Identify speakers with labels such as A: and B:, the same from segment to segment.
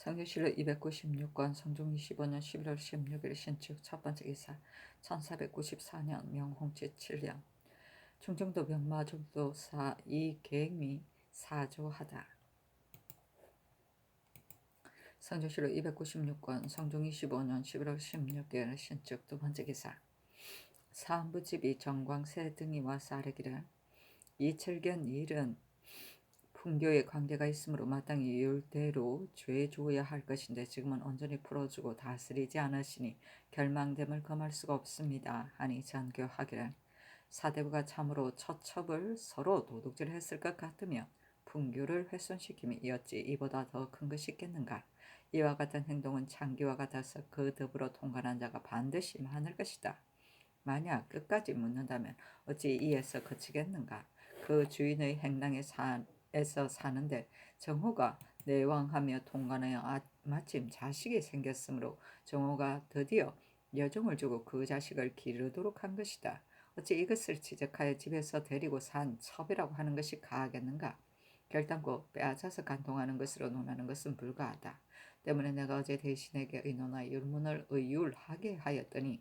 A: 성교실로 296권 성종 25년 11월 16일 신축 첫번째 기사 1494년 명홍치 7년 충청도 병마중도사 이계미 사조하다. 성조실로 296권 성종 25년 11월 16일 신축 두번째 기사 사헌부집이 정광세 등이 와서 아뢰기를 이철견 일은 풍교에 관계가 있으므로 마땅히 율대로 죄 주어야 할 것인데 지금은 온전히 풀어주고 다스리지 않으시니 결망됨을 금할 수가 없습니다. 하니 전교하기를 사대부가 참으로 처첩을 서로 도둑질했을 것 같으며 풍교를 훼손시킴이 어찌 이보다 더 큰 것이 있겠는가. 이와 같은 행동은 창기와 같아서 그 더불어 통관한 자가 반드시 많을 것이다. 만약 끝까지 묻는다면 어찌 이에서 그치겠는가. 그 주인의 행랑에 에서 사는데 정호가 내왕하며 통관하여 마침 자식이 생겼으므로 정호가 드디어 여종을 주고 그 자식을 기르도록 한 것이다. 어찌 이것을 지적하여 집에서 데리고 산 첩이라고 하는 것이 가하겠는가. 결단코 빼앗아서 간통하는 것으로 논하는 것은 불가하다. 때문에 내가 어제 대신에게 의논하여 율문을 의율하게 하였더니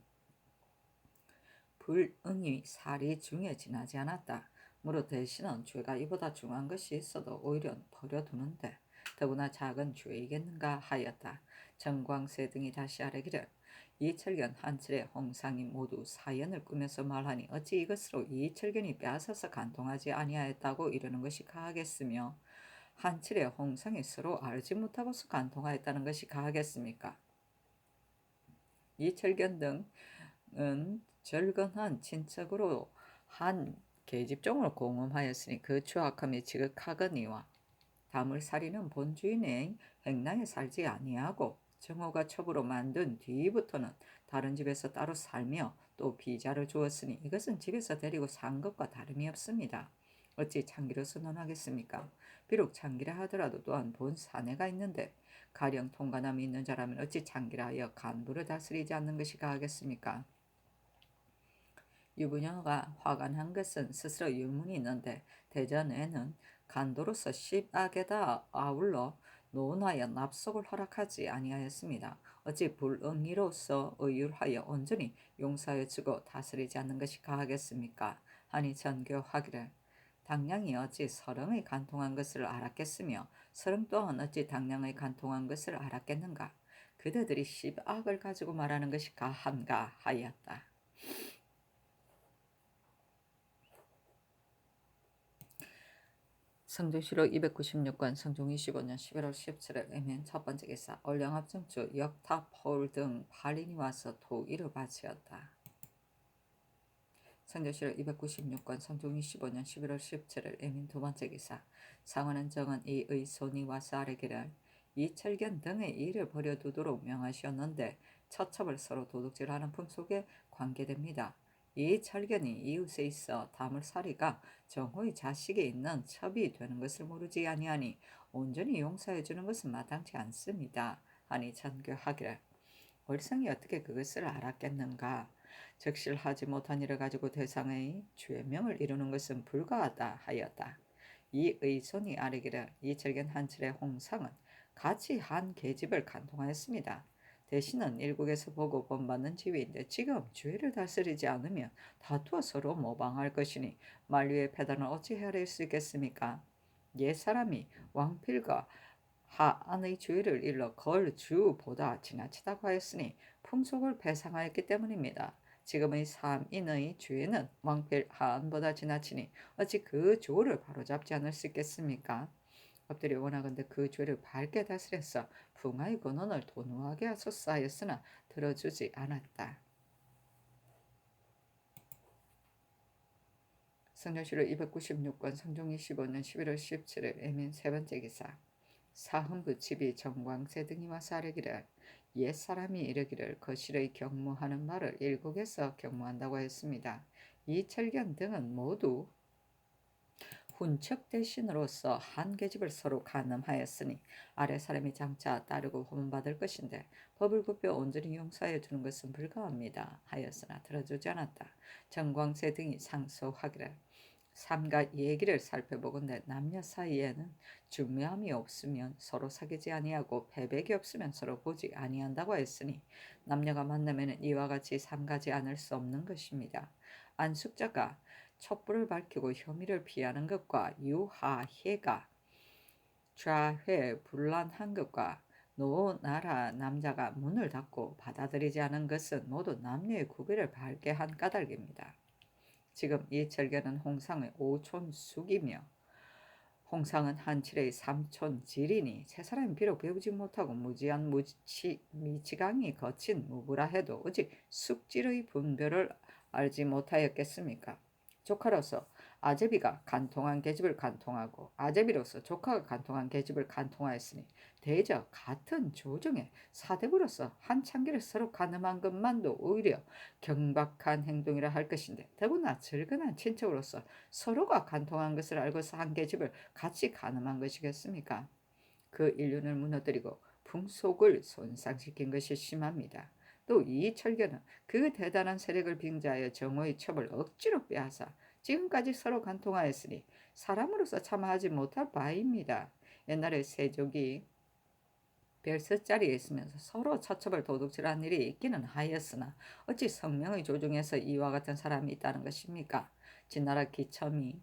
A: 불응이 살이 중에 지나지 않았다. 무릇 대신은 죄가 이보다 중한 것이 있어도 오히려 버려두는데 더구나 작은 죄이겠는가 하였다. 정광세 등이 다시 아뢰기를 이철견 한철의 홍상이 모두 사연을 꾸며서 말하니 어찌 이것으로 이철견이 빼앗아서 간통하지 아니하였다고 이르는 것이 가하겠으며 한철의 홍상이 서로 알지 못하고서 간통하였다는 것이 가하겠습니까? 이철견 등은 절건한 친척으로 한 계집종을 공음하였으니 그 추악함이 지극하거니와 다물살이는 본주인의 행랑에 살지 아니하고 정호가 첩으로 만든 뒤부터는 다른 집에서 따로 살며 또 비자를 주었으니 이것은 집에서 데리고 산 것과 다름이 없습니다. 어찌 창기로서 논하겠습니까? 비록 창기라 하더라도 또한 본 사내가 있는데 가령 통관함이 있는 자라면 어찌 창기라 하여 간부를 다스리지 않는 것이 가하겠습니까? 유부녀가 화관한 것은 스스로 유문이 있는데 대전에는 간도로서 십악에다 아울러 논하여 납속을 허락하지 아니하였습니다. 어찌 불응이로서 의율하여 온전히 용서하여 주고 다스리지 않는 것이 가하겠습니까? 하니 전교하기를 당량이 어찌 서령의 간통한 것을 알았겠으며 서령 또한 어찌 당량의 간통한 것을 알았겠는가. 그대들이 십악을 가지고 말하는 것이 가한가 하였다. 성종시로 296권 성종 25년 11월 17일 애면 첫번째 기사 얼령합정주 역탑홀 등 8인이 와서 토의를 바치었다. 성종시로 296권 성종 25년 11월 17일 애면 두번째 기사 상원은 정은 이의 손이 와서 아뢰기를 이철견 등의 일을 버려두도록 명하셨는데 처첩을 서로 도둑질하는 풍속에 관계됩니다. 이 철견이 이웃에 있어 다물살이가 정호의 자식이 있는 첩이 되는 것을 모르지 아니하니 온전히 용서해 주는 것은 마땅치 않습니다. 하니 전교하기를 월성이 어떻게 그것을 알았겠는가. 적실하지 못한 일을 가지고 대상의 죄명을 이루는 것은 불가하다 하였다. 이 의손이 아뢰기를 이철견 한철의 홍상은 같이 한 계집을 간통하였습니다. 대신은 일국에서 보고 본받는 지위인데 지금 죄를 다스리지 않으면 다투어 서로 모방할 것이니 만류의 패단을 어찌 헤아릴 수 있겠습니까? 옛사람이 왕필과 하안의 죄를 일러 걸주보다 지나치다고 하였으니 풍속을 배상하였기 때문입니다. 지금의 삼인의 죄는 왕필 하안보다 지나치니 어찌 그 조를 바로잡지 않을 수 있겠습니까? 엎드려 원하건대 그 죄를 밝게 다스려서 풍하의 근원을 도노하게 하소서 하였으나 들어주지 않았다. 성령시로 296권 성종 25년 11월 17일 애민 세번째 기사 사헌부 집이 정광세 등이 와서 아뢰기를 옛사람이 이르기를 거실의 경무하는 말을 일국에서 경무한다고 했습니다. 이철견 등은 모두 훈척 대신으로서 한 계집을 서로 간음하였으니 아래 사람이 장차 따르고 호문받을 것인데 법을 굽혀 온전히 용서하여 주는 것은 불가합니다 하였으나 들어주지 않았다. 정광세 등이 상소하기를 삼가 얘기를 살펴보건대 남녀 사이에는 중매함이 없으면 서로 사귀지 아니하고 배백이 없으면 서로 보지 아니한다고 했으니 남녀가 만나면 이와 같이 삼가지 않을 수 없는 것입니다. 안숙자가 촛불을 밝히고 혐의를 피하는 것과 유하해가 좌회불란한 것과 노나라 남자가 문을 닫고 받아들이지 않은 것은 모두 남녀의 구별을 밝게 한 까닭입니다. 지금 이철견은 홍상의 오촌숙이며 홍상은 한칠의 삼촌질이니 세 사람이 비록 배우지 못하고 무지한 미치강이 거친 무부라 해도 어찌 숙질의 분별을 알지 못하였겠습니까? 조카로서 아제비가 간통한 계집을 간통하고 아제비로서 조카가 간통한 계집을 간통하였으니 대저 같은 조정의 사대부로서 한창기를 서로 가늠한 것만도 오히려 경박한 행동이라 할 것인데 더구나 절근한 친척으로서 서로가 간통한 것을 알고서 한 계집을 같이 가늠한 것이겠습니까? 그 인륜을 무너뜨리고 풍속을 손상시킨 것이 심합니다. 또 이철견은 그 대단한 세력을 빙자하여 정오의 첩을 억지로 빼앗아 지금까지 서로 간통하였으니 사람으로서 참아하지 못할 바입니다. 옛날에 세족이 별서자리에 있으면서 서로 처첩을 도둑질한 일이 있기는 하였으나 어찌 성명의 조중에서 이와 같은 사람이 있다는 것입니까? 진나라 기첨이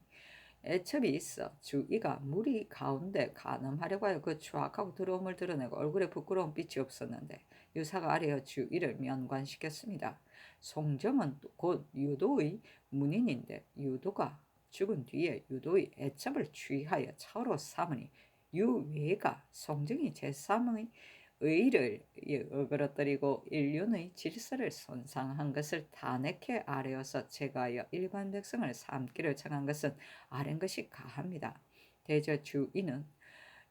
A: 애첩이 있어 주의가 무리 가운데 간음하려고 하여 그 추악하고 더러움을 드러내고 얼굴에 부끄러운 빛이 없었는데 유사가 아래어 주의를 면관시켰습니다. 송정은 곧 유도의 문인인데 유도가 죽은 뒤에 유도의 애첩을 취하여 처로 삼으니 유외가 송정이 제3의 의를 어그러뜨리고 인륜의 질서를 손상한 것을 탄핵해 아뢰어서 제가하여 일반 백성을 삼기를 청한 것은 아랜 것이 가합니다. 대저 주인은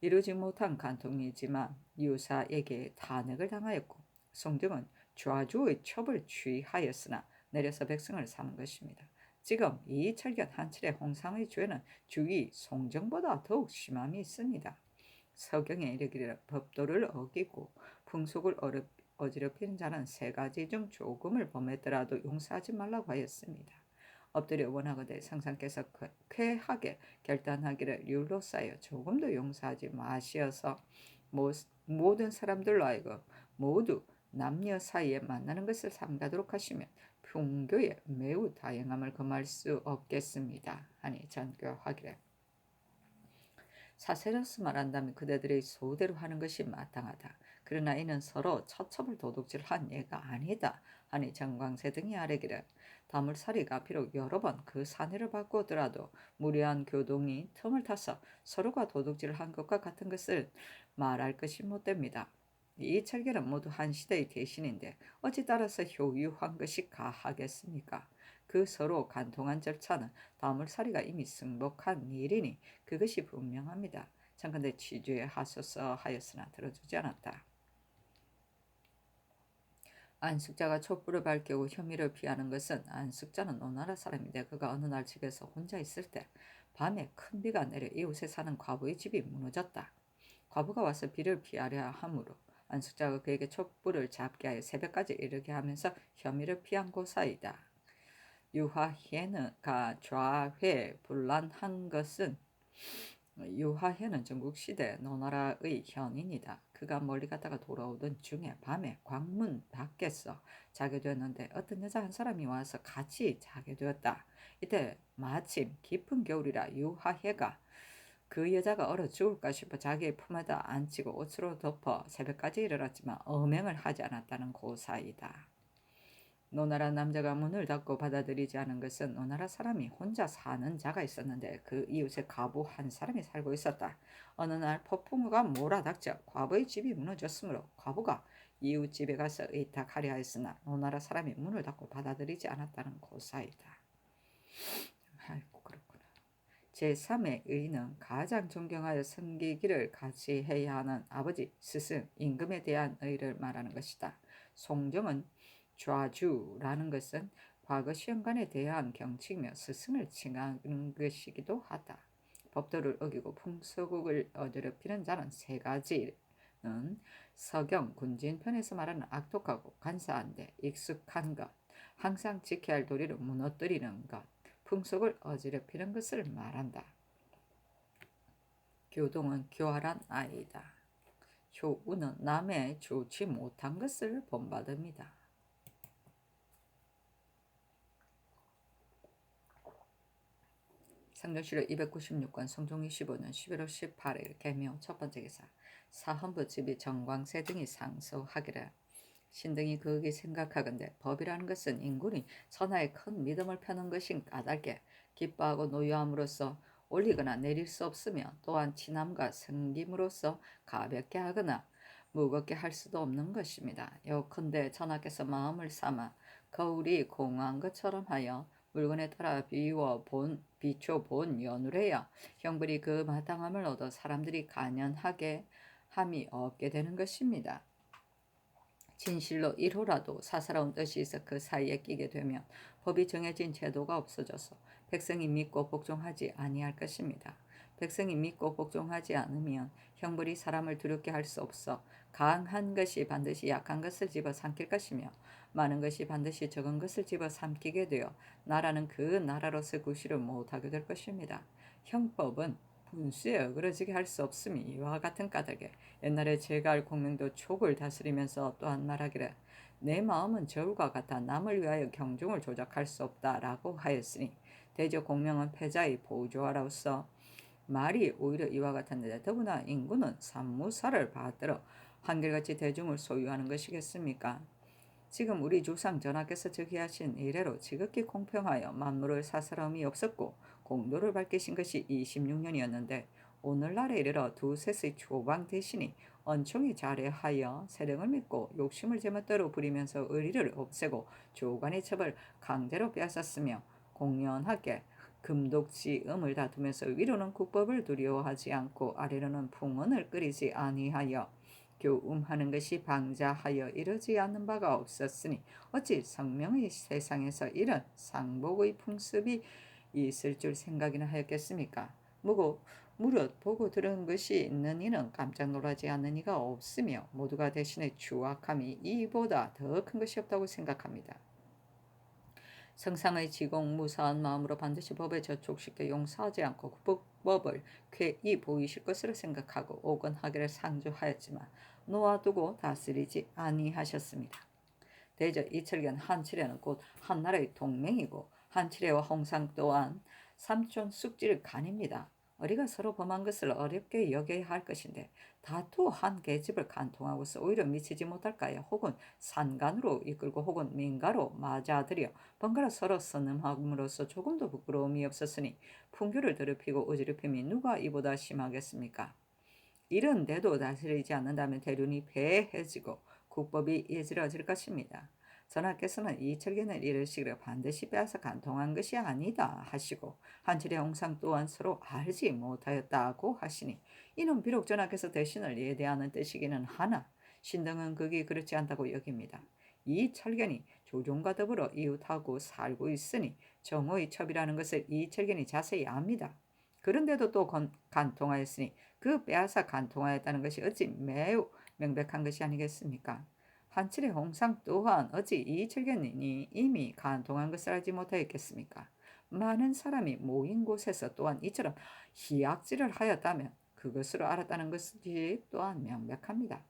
A: 이루지 못한 간통이지만 유사에게 탄핵을 당하였고 송정은 좌주의 첩을 취하였으나 내려서 백성을 삼은 것입니다. 지금 이철견 한칠의 홍상의 죄는 주의 송정보다 더욱 심함이 있습니다. 서경에 이르기를 법도를 어기고 풍속을 어지럽히는 자는 세 가지 중 조금을 범했더라도 용서하지 말라고 하였습니다. 엎드려 원하거든 상상께서 쾌하게 결단하기를 율로 쌓여 조금도 용서하지 마시어서 모든 사람들로 하여금 모두 남녀 사이에 만나는 것을 삼가도록 하시면 풍교에 매우 다양함을 금할 수 없겠습니다. 하니 전교하기를 사세로서 말한다면 그대들의 소대로 하는 것이 마땅하다. 그러나 이는 서로 처첩을 도둑질한 예가 아니다. 하니 정광세 등이 아뢰기를 다물살이가 비록 여러 번 그 사내를 바꾸더라도 무례한 교동이 틈을 타서 서로가 도둑질한 것과 같은 것을 말할 것이 못됩니다. 이 철결은 모두 한 시대의 대신인데 어찌 따라서 효유한 것이 가하겠습니까? 그 서로 간통한 절차는 다물살이가 이미 승복한 일이니 그것이 분명합니다. 참건대 취주에 하소서 하였으나 들어주지 않았다. 안숙자가 촛불을 밝히고 혐의를 피하는 것은 안숙자는 오나라 사람인데 그가 어느 날 집에서 혼자 있을 때 밤에 큰 비가 내려 이웃에 사는 과부의 집이 무너졌다. 과부가 와서 비를 피하려 하므로 안숙자가 그에게 촛불을 잡게 하여 새벽까지 이르게 하면서 혐의를 피한 고사이다. 유화혜가 좌회 분란한 것은 유화혜는 전국시대 노나라의 현인이다. 그가 멀리 갔다가 돌아오던 중에 밤에 광문 밖에서 자게 되었는데 어떤 여자 한 사람이 와서 같이 자게 되었다. 이때 마침 깊은 겨울이라 유화혜가 그 여자가 얼어 죽을까 싶어 자기의 품에다 앉히고 옷으로 덮어 새벽까지 일어났지만 엄행을 하지 않았다는 고사이다. 노나라 남자가 문을 닫고 받아들이지 않은 것은 노나라 사람이 혼자 사는 자가 있었는데 그 이웃에 과부 한 사람이 살고 있었다. 어느 날 폭풍우가 몰아닥쳐 과부의 집이 무너졌으므로 과부가 이웃 집에 가서 의탁하려 하였으나 노나라 사람이 문을 닫고 받아들이지 않았다는 고사이다. 아이고 그렇구나. 제3의 의는 가장 존경하여 섬기기를 같이 해야 하는 아버지, 스승, 임금에 대한 의를 말하는 것이다. 송정은 좌주라는 것은 과거 시험관에 대한 경칙이며 스승을 칭하는 것이기도 하다. 법도를 어기고 풍속을 어지럽히는 자는 세 가지는 서경 군진편에서 말하는 악독하고 간사한데 익숙한 것, 항상 지켜야 할 도리를 무너뜨리는 것, 풍속을 어지럽히는 것을 말한다. 교동은 교활한 아이다. 효우는 남의 좋지 못한 것을 본받습니다. 상조실록 296권 성종 25년 11월 18일 개묘 첫번째 기사. 사헌부 집이 정광세 등이 상소하기를 신등이 거기 생각하건대 법이라는 것은 인군이 선하에 큰 믿음을 펴는 것인 까닭에 기뻐하고 노여함으로써 올리거나 내릴 수 없으며 또한 친함과 섬김으로써 가볍게 하거나 무겁게 할 수도 없는 것입니다. 요컨대 전하께서 마음을 삼아 거울이 공한 것처럼 하여 물건에 따라 비춰 본 연후래야 형벌이 그 마땅함을 얻어 사람들이 간연하게 함이 없게 되는 것입니다. 진실로 1호라도 사사로운 뜻이 있어 그 사이에 끼게 되면 법이 정해진 제도가 없어져서 백성이 믿고 복종하지 아니할 것입니다. 백성이 믿고 복종하지 않으면 형벌이 사람을 두렵게 할 수 없어 강한 것이 반드시 약한 것을 집어삼킬 것이며 많은 것이 반드시 적은 것을 집어삼키게 되어 나라는 그 나라로서 구실을 못하게 될 것입니다. 형법은 분수에 어그러지게 할 수 없음이 이와 같은 까닭에 옛날에 제갈 공명도 촉을 다스리면서 또한 말하기를 내 마음은 저울과 같아 남을 위하여 경중을 조작할 수 없다라고 하였으니 대저 공명은 패자의 보조하라로서 말이 오히려 이와 같았는데 더구나 인구는 산무사를 받들어 한결같이 대중을 소유하는 것이겠습니까? 지금 우리 조상 전하께서 즉위하신 이래로 지극히 공평하여 만물을 사사람이 없었고 공도를 밝히신 것이 26년이었는데 오늘날에 이르러 두셋의 초방 대신이 언총이 자례하여 세력을 믿고 욕심을 제멋대로 부리면서 의리를 없애고 조간의 첩을 강제로 빼앗았으며 공연하게 금독지음을 다투면서 위로는 국법을 두려워하지 않고 아래로는 풍언을 끓이지 아니하여 교음하는 것이 방자하여 이르지 않는 바가 없었으니 어찌 성명의 세상에서 이런 상복의 풍습이 있을 줄 생각이나 하였겠습니까? 무릇 보고 들은 것이 있는 이는 깜짝 놀라지 않는 이가 없으며 모두가 대신에 추악함이 이보다 더 큰 것이 없다고 생각합니다. 성상의 지공 무사한 마음으로 반드시 법에 저촉시켜 용서하지 않고 법을 쾌히 보이실 것으로 생각하고 오건하기를 상조하였지만 놓아두고 다스리지 아니하셨습니다. 대저 이철견 한칠애는 곧 한나라의 동맹이고 한칠애와 홍상 또한 삼촌 숙지를 간입니다. 우리가 서로 범한 것을 어렵게 여겨야 할 것인데 다투 한 계집을 간통하고서 오히려 미치지 못할까요? 혹은 산간으로 이끌고 혹은 민가로 맞아들여 번갈아 서로 선음함으로써 조금도 부끄러움이 없었으니 풍규를 더럽히고 어지럽힘이 누가 이보다 심하겠습니까? 이런데도 다스리지 않는다면 대륜이 패해지고 국법이 예지러질 것입니다. 전하께서는 이철견을 이르시기를 반드시 빼앗아 간통한 것이 아니다 하시고 한칠의 홍상 또한 서로 알지 못하였다고 하시니 이는 비록 전하께서 대신을 예대하는 뜻이기는 하나 신등은 극이 그렇지 않다고 여깁니다. 이철견이 조종과 더불어 이웃하고 살고 있으니 정오의 첩이라는 것을 이철견이 자세히 압니다. 그런데도 또 간통하였으니 그 빼앗아 간통하였다는 것이 어찌 매우 명백한 것이 아니겠습니까? 한칠의 홍상 또한 어찌 이철견이 이미 간통한 것을 알지 못하였겠습니까? 많은 사람이 모인 곳에서 또한 이처럼 희약질을 하였다면 그것으로 알았다는 것이 또한 명백합니다.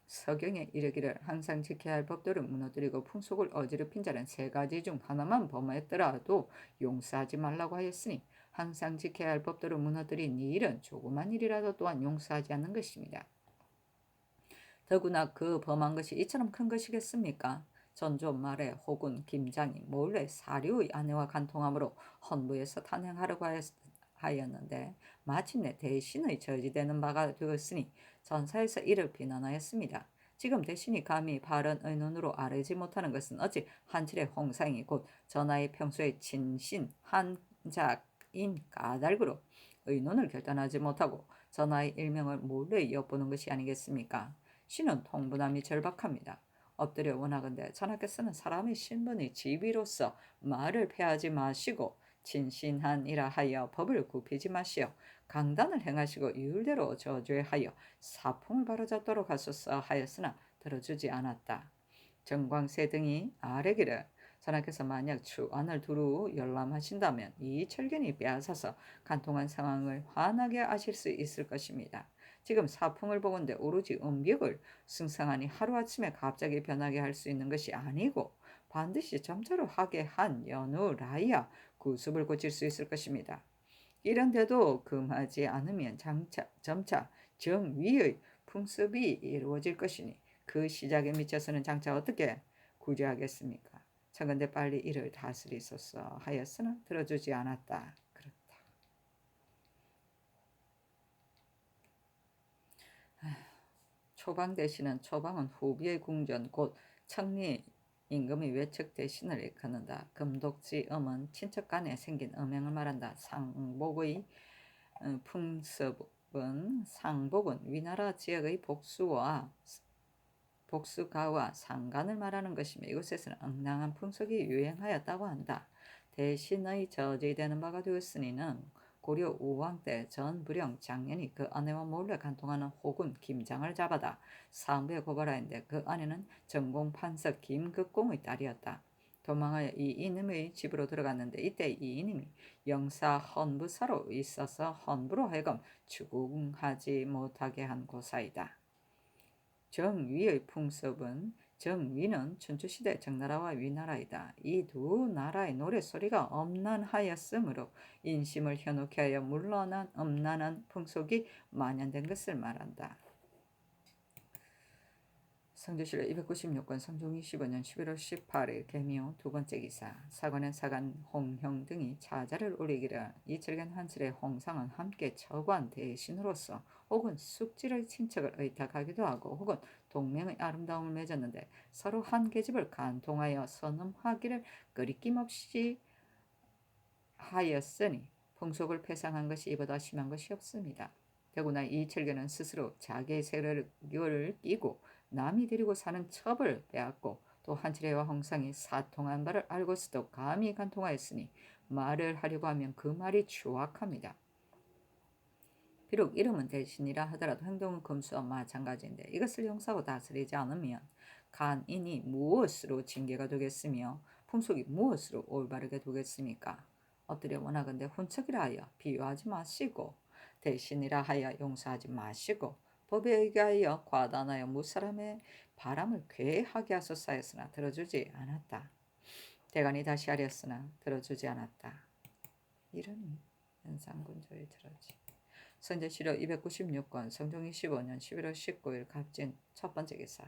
A: 서경에 이르기를 항상 지켜야 할 법도를 무너뜨리고 풍속을 어지럽힌 자는 세 가지 중 하나만 범했더라도 용서하지 말라고 하였으니 항상 지켜야 할 법도를 무너뜨린 이 일은 조그만 일이라도 또한 용서하지 않는 것입니다. 더구나 그 범한 것이 이처럼 큰 것이겠습니까? 전조 말에 혹은 김장이 몰래 사류의 아내와 간통함으로 헌부에서 탄핵하려고 하였는데 마침내 대신의 저지되는 바가 되었으니 전사에서 이를 비난하였습니다. 지금 대신이 감히 바른 의논으로 아뢰지 못하는 것은 어찌 한칠의 홍상이 곧 전하의 평소에 친신 한작인 까닭으로 의논을 결단하지 못하고 전하의 일명을 몰래 엿보는 것이 아니겠습니까? 신은 통분함이 절박합니다. 엎드려 원하건대 전하께서는 사람의 신분의 지위로서 말을 패하지 마시고 진신한이라 하여 법을 굽히지 마시어 강단을 행하시고 율대로 저죄하여 사풍을 바로잡도록 하소서 하였으나 들어주지 않았다. 정광세 등이 아뢰기를 전하께서 만약 추안을 두루 열람하신다면 이 철견이 빼앗아서 간통한 상황을 환하게 아실 수 있을 것입니다. 지금 사풍을 보건대 오로지 음벽을 승상하니 하루아침에 갑자기 변하게 할 수 있는 것이 아니고 반드시 점차로 하게 한 연후라야 구습을 고칠 수 있을 것입니다. 이런데도 금하지 않으면 점차 정위의 풍습이 이루어질 것이니 그 시작에 미쳐서는 장차 어떻게 구제하겠습니까? 청근대 빨리 이를 다스리소서 하였으나 들어주지 않았다. 그렇다. 초방 대신은 초방은 후비의 궁전 곧 청리 임금의 외척 대신을 일컫는다. 금독지음은 친척 간에 생긴 음행을 말한다. 상복의 풍습은 상복은 위나라 지역의 복수가와 상간을 말하는 것이며 이곳에서는 엉랑한 풍속이 유행하였다고 한다. 대신의 저지되는 바가 되었으니는 고려 우왕 때 전부령 장년이 그 아내와 몰래 간통하는 호군 김장을 잡아다 사무에 고발하였는데 그 아내는 전공판석 김극공의 딸이었다. 도망하여 이 이님의 집으로 들어갔는데 이때 이 이님이 영사 헌부사로 있어서 헌부로 하여금 추궁하지 못하게 한 고사이다. 정위의 풍습은 정위는 춘추시대 정나라와 위나라이다. 이 두 나라의 노래소리가 엄난하였으므로 인심을 현혹해 하여 물러난 엄난한 풍속이 만연된 것을 말한다. 성조실록 296권 성종 25년 11월 18일 개미호 두 번째 기사. 사관은 사간 홍형 등이 차자를 올리기를 이철견 한철의 홍상은 함께 처관 대신으로서 혹은 숙지의 친척을 의탁하기도 하고 혹은 동맹의 아름다움을 맺었는데 서로 한 계집을 간통하여 선음하기를 끄리낌없이 하였으니 풍속을 패상한 것이 이보다 심한 것이 없습니다. 더구나 이철견은 스스로 자기의 세력을 끼고 남이 데리고 사는 첩을 빼앗고 또 한철회와 홍상이 사통한 바를 알고서도 감히 간통하였으니 말을 하려고 하면 그 말이 추악합니다. 비록 이름은 대신이라 하더라도 행동은 금수와 마찬가지인데 이것을 용서하고 다스리지 않으면 간인이 무엇으로 징계가 되겠으며 풍속이 무엇으로 올바르게 되겠습니까? 엎드려 원하건대 훈척이라 하여 비유하지 마시고 대신이라 하여 용서하지 마시고 법에 의하여 과단하여 무사람의 바람을 괴하게 하소서 하였으나 들어주지 않았다. 대간이 다시 하렸으나 들어주지 않았다. 이러니 연산군조의 들어지. 선제시력 296권 성종 25년 11월 19일 갑진 첫 번째 기사.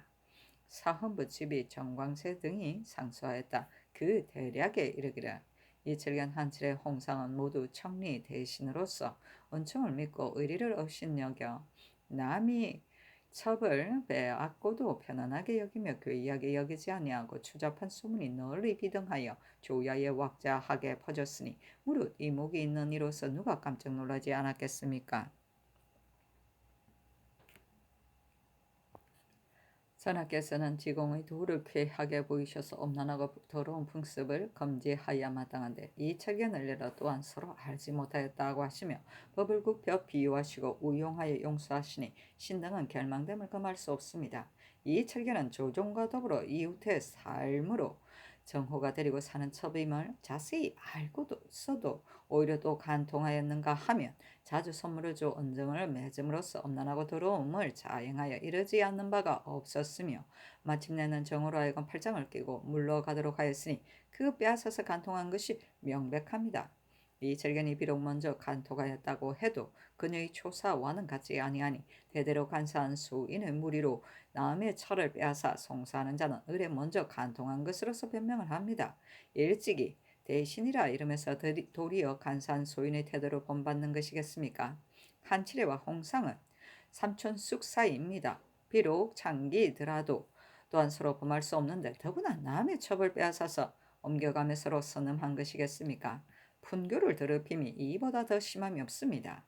A: 사헌부 집이 정광세 등이 상소하였다. 그 대략에 이르기를 이철견 한철의 홍상은 모두 청리 대신으로서 은총을 믿고 의리를 업신여겨 남이 첩을 빼앗고도 편안하게 여기며 괴이하게 여기지 아니하고 추잡한 소문이 널리 비등하여 조야에 왁자하게 퍼졌으니 무릇 이목이 있는 이로서 누가 깜짝 놀라지 않았겠습니까? 전하께서는 지공의 도를 쾌하게 보이셔서 엄난하고 더러운 풍습을 금지하여야 마땅한데 이 철견을 내려 또한 서로 알지 못하였다고 하시며 법을 굽혀 비유하시고 우용하여 용서하시니 신등은 결망됨을 금할 수 없습니다. 이 철견은 조종과 더불어 이웃의 삶으로 정호가 데리고 사는 첩임을 자세히 알고도 써도 오히려 또 간통하였는가 하면 자주 선물을 줘 언정을 맺음으로써 엄난하고 더러움을 자행하여 이르지 않는 바가 없었으며 마침내는 정으로 하여금 팔짱을 끼고 물러가도록 하였으니 그 빼앗아서 간통한 것이 명백합니다. 이 절견이 비록 먼저 간통하였다고 해도 그녀의 초사와는 같지 아니하니 대대로 간사한 수인의 무리로 남의 철을 빼앗아 송사하는 자는 을에 먼저 간통한 것으로서 변명을 합니다. 일찍이 대신이라 이름에서 도리어 간사한 소인의 태도로 본받는 것이겠습니까? 한칠애와 홍상은 삼촌 쑥사이입니다. 비록 장기더라도 또한 서로 범할 수 없는데 더구나 남의 첩을 빼앗아서 옮겨가며 서로 선음한 것이겠습니까? 분교를 더럽힘이 이보다 더 심함이 없습니다.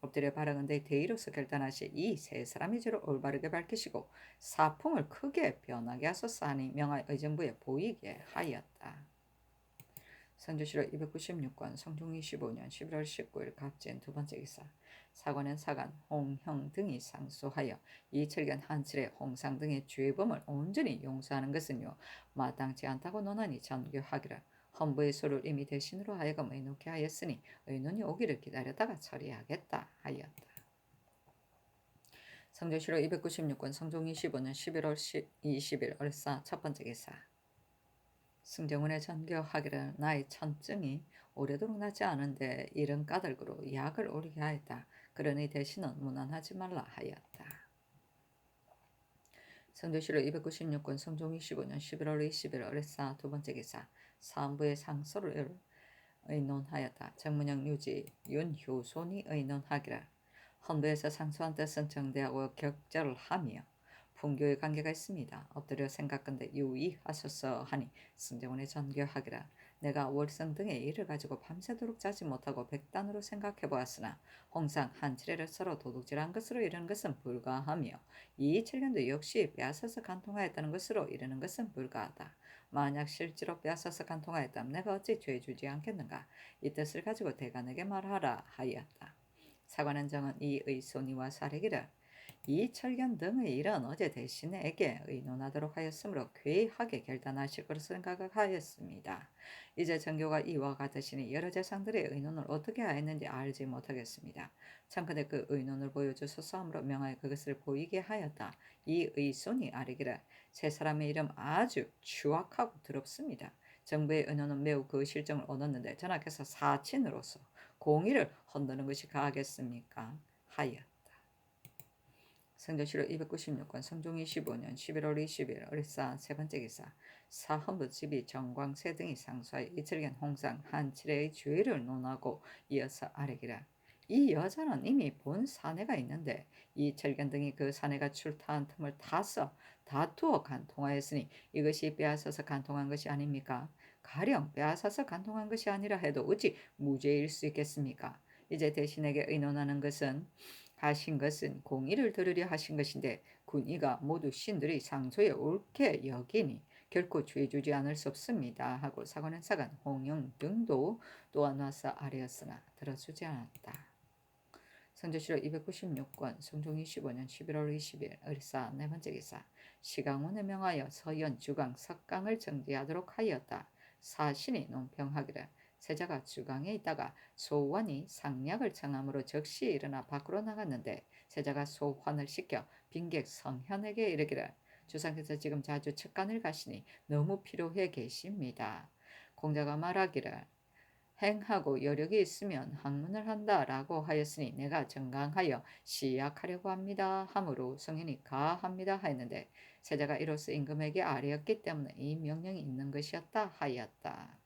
A: 엎드려 바라건대 대의로서 결단하시 이 세 사람이 저를 올바르게 밝히시고 사풍을 크게 변하게 하소서 하니 명하여 의정부에 보이게 하였다. 성주시로 296권 성종 25년 11월 19일 갑진 두 번째 기사. 사관은 사간, 홍형 등이 상소하여 이철견 한칠의 홍상 등의 죄범을 온전히 용서하는 것은요 마땅치 않다고 논하니 전교하기를 헌부의 소를 이미 대신으로 하여금 의논케 하였으니 의논이 오기를 기다렸다가 처리하겠다 하였다. 성주시로 296권 성종 25년 11월 20일 을사 첫 번째 기사. 승정원의 전교하기를 나의 천증이 오래도록 낫지 않은데 이런 까닭으로 약을 오르게 하였다. 그러니 대신은 무난하지 말라 하였다. 성주시로 296권 성종 25년 11월 20일 을사 두 번째 기사. 사헌부의 상소를 의논하였다. 정문영 유지 윤효손이 의논하기를 헌부에서 상소한 뜻은 정대하고 격절하며 분교의 관계가 있습니다. 엎드려 생각건대 유의하소서 하니 승정원의 전교하기라 내가 월성 등의 일을 가지고 밤새도록 자지 못하고 백단으로 생각해 보았으나 홍상 한치례를 서로 도둑질한 것으로 이르는 것은 불가하며 이철견도 역시 빼앗아서 간통하였다는 것으로 이르는 것은 불가하다. 만약 실제로 빼앗아서 간통하였다면 내가 어찌 죄주지 않겠는가. 이 뜻을 가지고 대간에게 말하라 하였다. 사관은 정은 이 의손이와 사례기를 이철견 등의 일은 어제 대신에게 의논하도록 하였으므로 괴하게 결단하실 것으로 생각하였습니다. 이제 정교가 이와 같으시니 여러 재상들의 의논을 어떻게 하였는지 알지 못하겠습니다. 참컨대 그 의논을 보여주소서 하므로 명하여 그것을 보이게 하였다. 이 의손이 아뢰기를 세 사람의 이름 아주 추악하고 더럽습니다. 정부의 의논은 매우 그 실정을 얻었는데 전하께서 사친으로서 공의를 흔드는 것이 가하겠습니까? 하였다. 성조시로 296권 성종 25년 11월 20일 을사 세 번째 기사. 사헌부 집이 정광세 등이 상소하여 이철견 홍상 한칠의 죄를 논하고 이어서 아뢰기라. 이 여자는 이미 본 사내가 있는데 이철견 등이 그 사내가 출타한 틈을 타서 다투어 간통하였으니 이것이 빼앗아서 간통한 것이 아닙니까? 가령 빼앗아서 간통한 것이 아니라 해도 어찌 무죄일 수 있겠습니까? 이제 대신에게 의논하는 것은 하신 것은 공의를 들으려 하신 것인데 군의가 모두 신들의 상소에 옳게 여기니 결코 죄주지 않을 수 없습니다 하고 사관은 사간 홍영 등도 또한 와서 아뢰었으나 들어주지 않았다. 성조시로 296권 성종 25년 11월 20일 을사 네 번째 기사. 시강원에 명하여 서연 주강 석강을 정지하도록 하였다. 사신이 논평하기를 세자가 주강에 있다가 소환이 상략을 청함으로 즉시 일어나 밖으로 나갔는데 세자가 소환을 시켜 빈객 성현에게 이르기를 주상께서 지금 자주 척간을 가시니 너무 피로해 계십니다. 공자가 말하기를 행하고 여력이 있으면 학문을 한다라고 하였으니 내가 정강하여 시약하려고 합니다 하므로 성현이 가합니다 하였는데 세자가 이로써 임금에게 아뢰었기 때문에 이 명령이 있는 것이었다 하였다.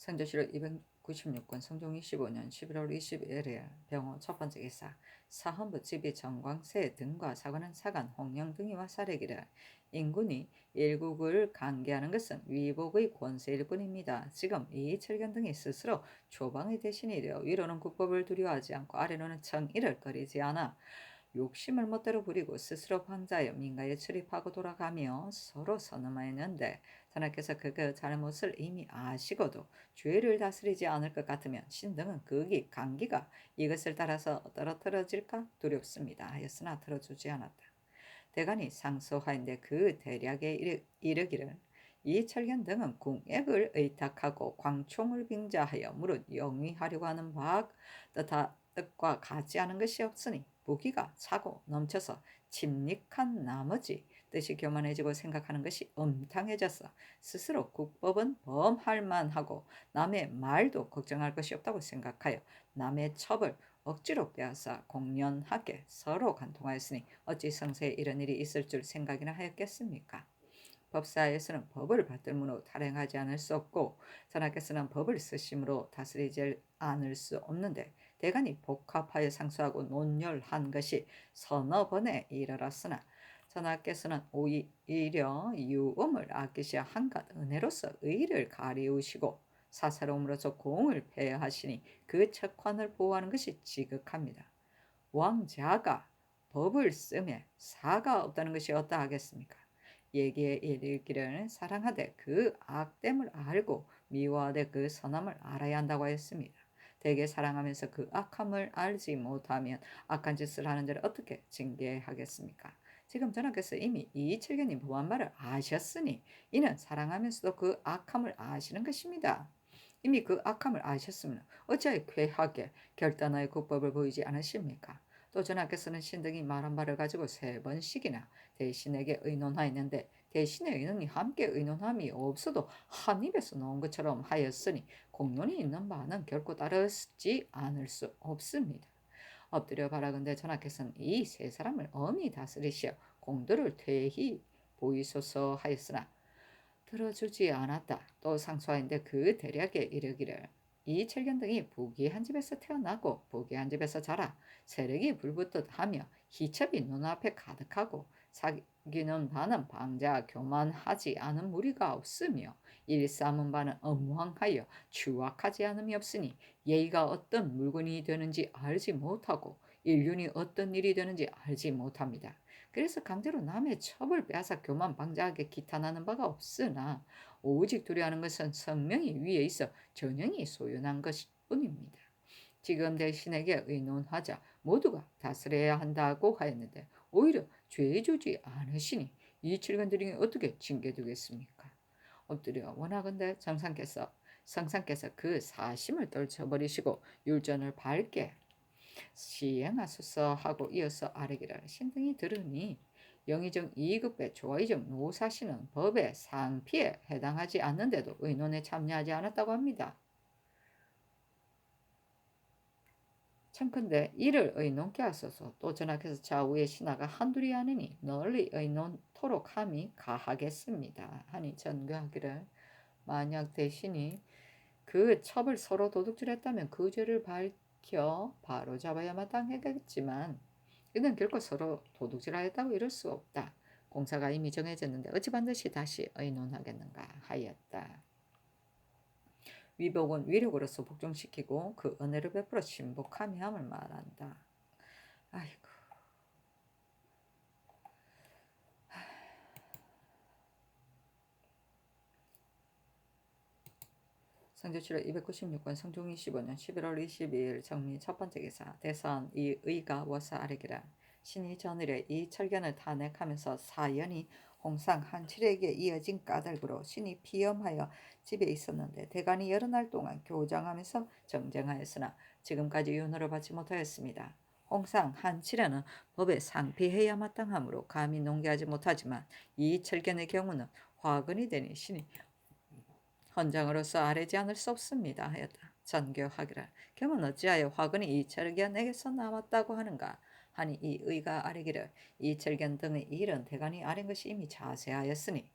A: 성조시로 296권 성종 25년 11월 21일 병호 첫 번째 기사. 사헌부 집이 정광세 등과 사관은 사간 홍영 등이 와 사례기를 인군이 일국을 관계하는 것은 위복의 권세일 뿐입니다. 지금 이철견 등이 스스로 조방의 대신이 되어 위로는 국법을 두려워하지 않고 아래로는 정의를 거리지 않아 욕심을 멋대로 부리고 스스로 방자하여 민가에 출입하고 돌아가며 서로 선음하였는데 전하께서 그 잘못을 이미 아시고도 죄를 다스리지 않을 것 같으면 신등은 극이 강기가 이것을 따라서 떨어뜨려질까 두렵습니다 하였으나 들어주지 않았다. 대간이 상소하인데 그 대략에 이르기를 이철견 등은 궁액을 의탁하고 광총을 빙자하여 무릇 영위하려고 하는 바 뜻과 같지 않은 것이 없으니 무기가 차고 넘쳐서 침닉한 나머지 뜻이 교만해지고 생각하는 것이 음탕해져서 스스로 국법은 범할 만하고 남의 말도 걱정할 것이 없다고 생각하여 남의 첩을 억지로 빼앗아 공연하게 서로 간통하였으니 어찌 성세에 이런 일이 있을 줄 생각이나 하였겠습니까? 법사에서는 법을 받들므로 탈행하지 않을 수 없고 전하께서는 법을 쓰심으로 다스리지 않을 수 없는데 대간이 복합하여 상소하고 논열한 것이 서너 번에 이르렀으나 전하께서는 오히려 유음을 아끼시어 한갓 은혜로서 의를 가리우시고 사사로움으로서 공을 폐하시니 그 척환을 보호하는 것이 지극합니다. 왕자가 법을 쓰매 사가 없다는 것이 어떠하겠습니까? 얘기에 이르기를 사랑하되 그 악됨을 알고 미워하되 그 선함을 알아야 한다고 하였습니다. 대개 사랑하면서 그 악함을 알지 못하면 악한 짓을 하는 자를 어떻게 징계하겠습니까? 지금 전하께서 이미 이철견이 무한 말을 아셨으니 이는 사랑하면서도 그 악함을 아시는 것입니다. 이미 그 악함을 아셨으면 어찌하여 괴하게 결단하여 국법을 보이지 않으십니까? 또 전하께서는 신등이 말한 바를 가지고 3번씩이나 대신에게 의논하였는데 대신의 의논이 함께 의논함이 없어도 한 입에서 나온 것처럼 하였으니 공론이 있는 바는 결코 따르지 않을 수 없습니다. 엎드려 바라건대 전하께서는 이 3사람을 엄히 다스리시어 공도를 퇴히 보이소서 하였으나 들어주지 않았다. 또 상소하인데 그 대략에 이르기를 이 철견 등이 부귀한 집에서 태어나고 부귀한 집에서 자라 세력이 불붙듯 하며 희첩이 눈앞에 가득하고 사귀는 바는 방자 교만하지 않은 무리가 없으며 일삼은 바는 엄황하여 추악하지 않음이 없으니 예의가 어떤 물건이 되는지 알지 못하고 인륜이 어떤 일이 되는지 알지 못합니다. 그래서 강제로 남의 첩을 빼앗아 교만 방자하게 기탄하는 바가 없으나 오직 두려워하는 것은 성명이 위에 있어 전형이 소연한 것뿐입니다. 지금 대신에게 의논하자 모두가 다스려야 한다고 하였는데 오히려 죄 주지 않으시니 이 칠근들이 어떻게 징계되겠습니까? 엎드려 원하건대 성상께서 그 사심을 떨쳐버리시고 율전을 밝게 시행하소서 하고 이어서 아뢰기를 신등이 들으니 영의정 2급의 조의정 노사시는 법의 상피에 해당하지 않는데도 의논에 참여하지 않았다고 합니다. 청컨대 이를 의논케 하소서. 또 전하께서 좌우의 신하가 한둘이 아니니 널리 의논토록 함이 가하겠습니다 하니 전교하기를 만약 대신이 그 첩을 서로 도둑질했다면 그 죄를 밝혀 바로 잡아야 마땅하겠지만 이는 결코 서로 도둑질하였다고 이럴 수 없다. 공사가 이미 정해졌는데 어찌 반드시 다시 의논하겠는가 하였다. 위복은 위력으로서 복종시키고 그 은혜를 베풀어 신복함이 함을 말한다. 아이고. 성조실록 296권 성종 25년 11월 22일 정미 첫 번째 기사 대선 이 의가 워서 아뢰기라 신이 전일에 이 철견을 탄핵하면서 사연이 홍상 한칠에게 이어진 까닭으로 신이 피염하여 집에 있었는데 대간이 여러 날 동안 교정하면서 정쟁하였으나 지금까지 윤호를 받지 못하였습니다. 홍상 한칠에는 법에 상피해야 마땅하므로 감히 농계하지 못하지만 이 철견의 경우는 화근이 되니 신이 헌장으로서 아뢰지 않을 수 없습니다 하였다. 전교하기를 경은 어찌하여 화근이 이철견에게서 남았다고 하는가 하니 이 의가 아뢰기를 이철견 등의 일은 대간이 아뢰n 것이 이미 자세하였으니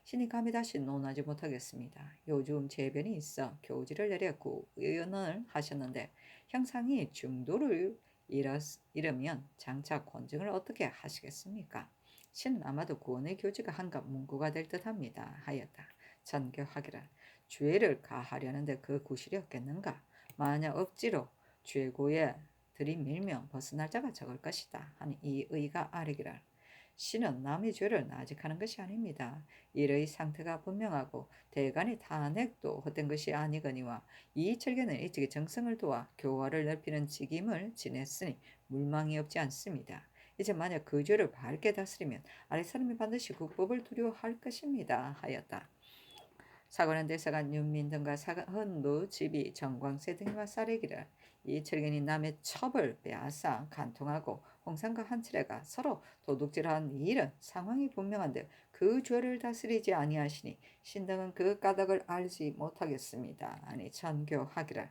A: 신이 감히 다시 논하지 못하겠습니다. 요즘 재변이 있어 교지를 내려 구의원을 하셨는데 형상이 중도를 이르면 장차 권증을 어떻게 하시겠습니까? 신은 아마도 구원의 교지가 한갑 문구가 될 듯합니다 하였다. 전교하기를 죄를 가하려는데 그 구실이 없겠는가? 만약 억지로 죄고에 들이밀면 벗어날 자가 적을 것이다 하니 이 의가 아뢰기를 신은 남의 죄를 나직하는 것이 아닙니다. 일의 상태가 분명하고 대간의 탄핵도 헛된 것이 아니거니와 이 철견은 일찍이 정성을 도와 교화를 넓히는 직임을 지냈으니 물망이 없지 않습니다. 이제 만약 그 죄를 밝게 다스리면 아랫사람이 반드시 국법을 두려워할 것입니다 하였다. 사관은 대사관 윤민 등과 사헌부 집이 정광세 등과 쌀에기를 이 철견이 남의 첩을 빼앗아 간통하고 홍상과 한칠애가 서로 도둑질한 일은 상황이 분명한데 그 죄를 다스리지 아니하시니 신등은 그 까닭을 알지 못하겠습니다. 아니 전교하기를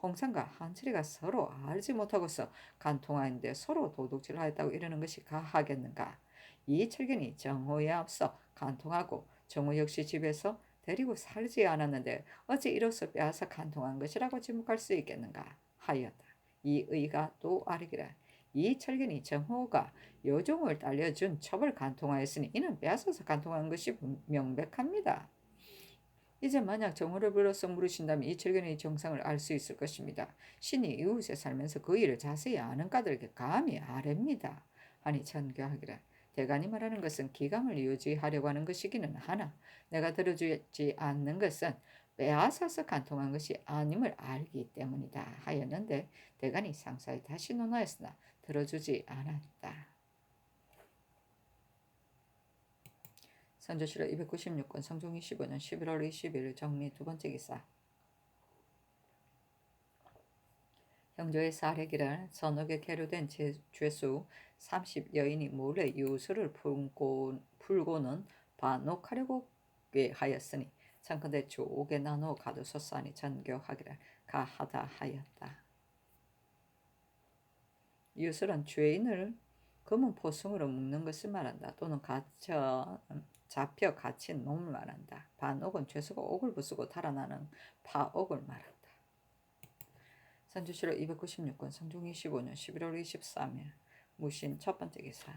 A: 홍상과 한칠애가 서로 알지 못하고서 간통하는데 서로 도둑질하였다고 이러는 것이 가하겠는가? 이 철견이 정호에 앞서 간통하고 정호 역시 집에서 데리고 살지 않았는데 어찌 이로써 빼앗아 간통한 것이라고 지목할 수 있겠는가 하였다. 이 의가 또 아뢰기를 이 철견이 정호가 여종을 딸려준 첩을 간통하였으니 이는 빼앗아서 간통한 것이 명백합니다. 이제 만약 정호를 불러서 물으신다면 이 철견의 정상을 알 수 있을 것입니다. 신이 이웃에 살면서 그 일을 자세히 아는 까닭에 감히 아뢰입니다. 하니 전교하기를 대간이 말하는 것은 기강을 유지하려고 하는 것이기는 하나 내가 들어주지 않는 것은 빼앗아서 간통한 것이 아님을 알기 때문이다 하였는데 대간이 상사에 다시 논하였으나 들어주지 않았다. 선조실록 296권 성종 25년 11월 20일 정리 두 번째 기사. 형조의 사례기를 전옥에 계류된 죄수 30여인이 몰래 유수를 풀고는 반옥하려고 하였으니 청컨대 조옥에 나누어 가두소서하니 전교하기를 가하다 하였다. 유술은 죄인을 검은 포승으로 묶는 것을 말한다. 또는 잡혀 갇힌 놈을 말한다. 반옥은 죄수가 옥을 부수고 달아나는 파옥을 말한다. 선조실록 296권 성종 25년 11월 23일 무신 첫 번째 기사.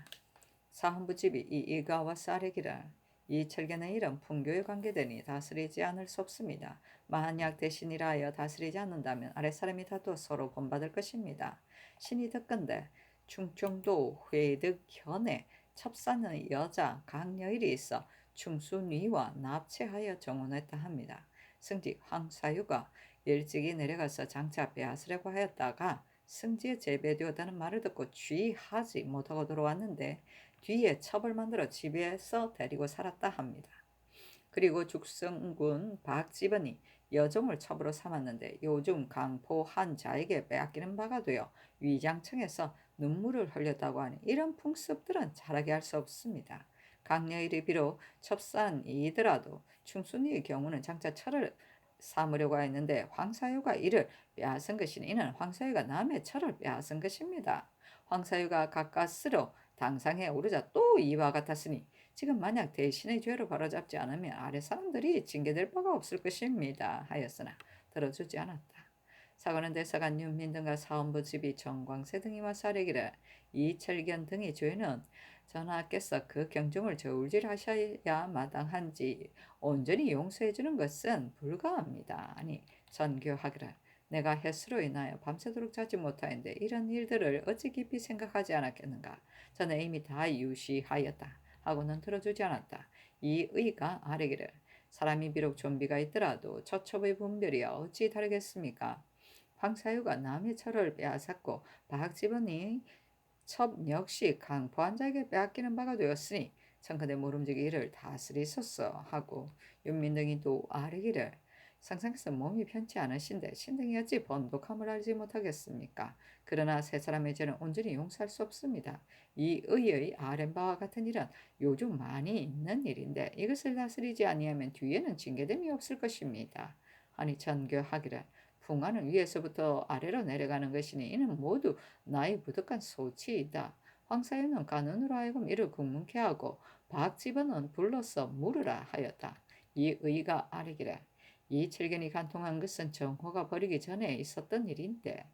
A: 사헌부집이 이 일가와 쌀의기를 이 철견의 일은 풍교에 관계되니 다스리지 않을 수 없습니다. 만약 대신이라 하여 다스리지 않는다면 아랫사람이 다투어 서로 본받을 것입니다. 신이 듣건대 충청도 회득 현에 첩사는 여자 강여일이 있어 충순위와 납치하여 정혼했다 합니다. 승지 황사유가 일찍이 내려가서 장차 빼앗으려고 하였다가 승지에 재배되었다는 말을 듣고 주의하지 못하고 들어왔는데 뒤에 첩을 만들어 집에서 데리고 살았다 합니다. 그리고 죽성군 박지번이 여종을 첩으로 삼았는데 요즘 강포 한 자에게 빼앗기는 바가 되어 위장청에서 눈물을 흘렸다고 하니 이런 풍습들은 잘하게 할 수 없습니다. 강여일이 비록 첩산이더라도 충순이의 경우는 장차 철을 삼으려고 했는데 황사유가 이를 빼앗은 것이니 이는 황사유가 남의 철을 빼앗은 것입니다. 황사유가 가까스로 당상에 오르자 또 이와 같았으니 지금 만약 대신의 죄를 바로잡지 않으면 아래 사람들이 징계될 바가 없을 것입니다 하였으나 들어주지 않았다. 사관은 대사관 윤민 등과 사헌부집이 정광세 등이 와서 아뢰기를 이철견 등의 죄는 전하께서 그 경중을 저울질하셔야 마땅한지 온전히 용서해주는 것은 불가합니다. 아니 전교하기를 내가 햇수로 인하여 밤새도록 자지 못하였는데 이런 일들을 어찌 깊이 생각하지 않았겠는가. 저는 이미 다 유시하였다 하고는 들어주지 않았다. 이 의가 아뢰기를 사람이 비록 좀비가 있더라도 처첩의 분별이 어찌 다르겠습니까. 황사유가 남의 철을 빼앗았고 박지번이 첩 역시 강포한 자에게 빼앗기는 바가 되었으니 청컨대 모름지기 이를 다스리소서 하고 윤민 등이 또 아뢰기를 상상해서 몸이 편치 않으신데 신등이 어찌 번독함을 알지 못하겠습니까? 그러나 세 사람의 죄는 온전히 용서할 수 없습니다. 이 의의 아랜 바와 같은 일은 요즘 많이 있는 일인데 이것을 다스리지 아니하면 뒤에는 징계됨이 없을 것입니다. 아니 전교하기를 풍화는 위에서부터 아래로 내려가는 것이니 이는 모두 나의 부득한 소치이다. 황사유는 간언으로 하여금 이를 국문케 하고 박지번은 불러서 물으라 하였다. 이 의가 아뢰기를 이 칠견이 간통한 것은 정호가 버리기 전에 있었던 일인데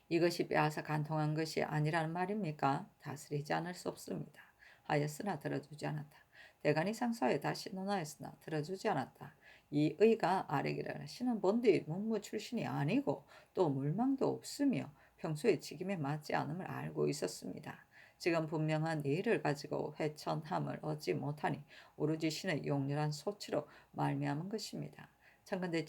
A: 이것이 빼앗아 간통한 것이 아니라는 말입니까? 다스리지 않을 수 없습니다. 하였으나 들어주지 않았다. 대간이 상사에 다시 논하였으나 들어주지 않았다. 이 의가 아뢰기를 신은 본디 문무 출신이 아니고 또 물망도 없으며 평소에 직임에 맞지 않음을 알고 있었습니다. 지금 분명한 예의를 가지고 회천함을 얻지 못하니 오로지 신의 용렬한 소치로 말미암은 것입니다. 청컨대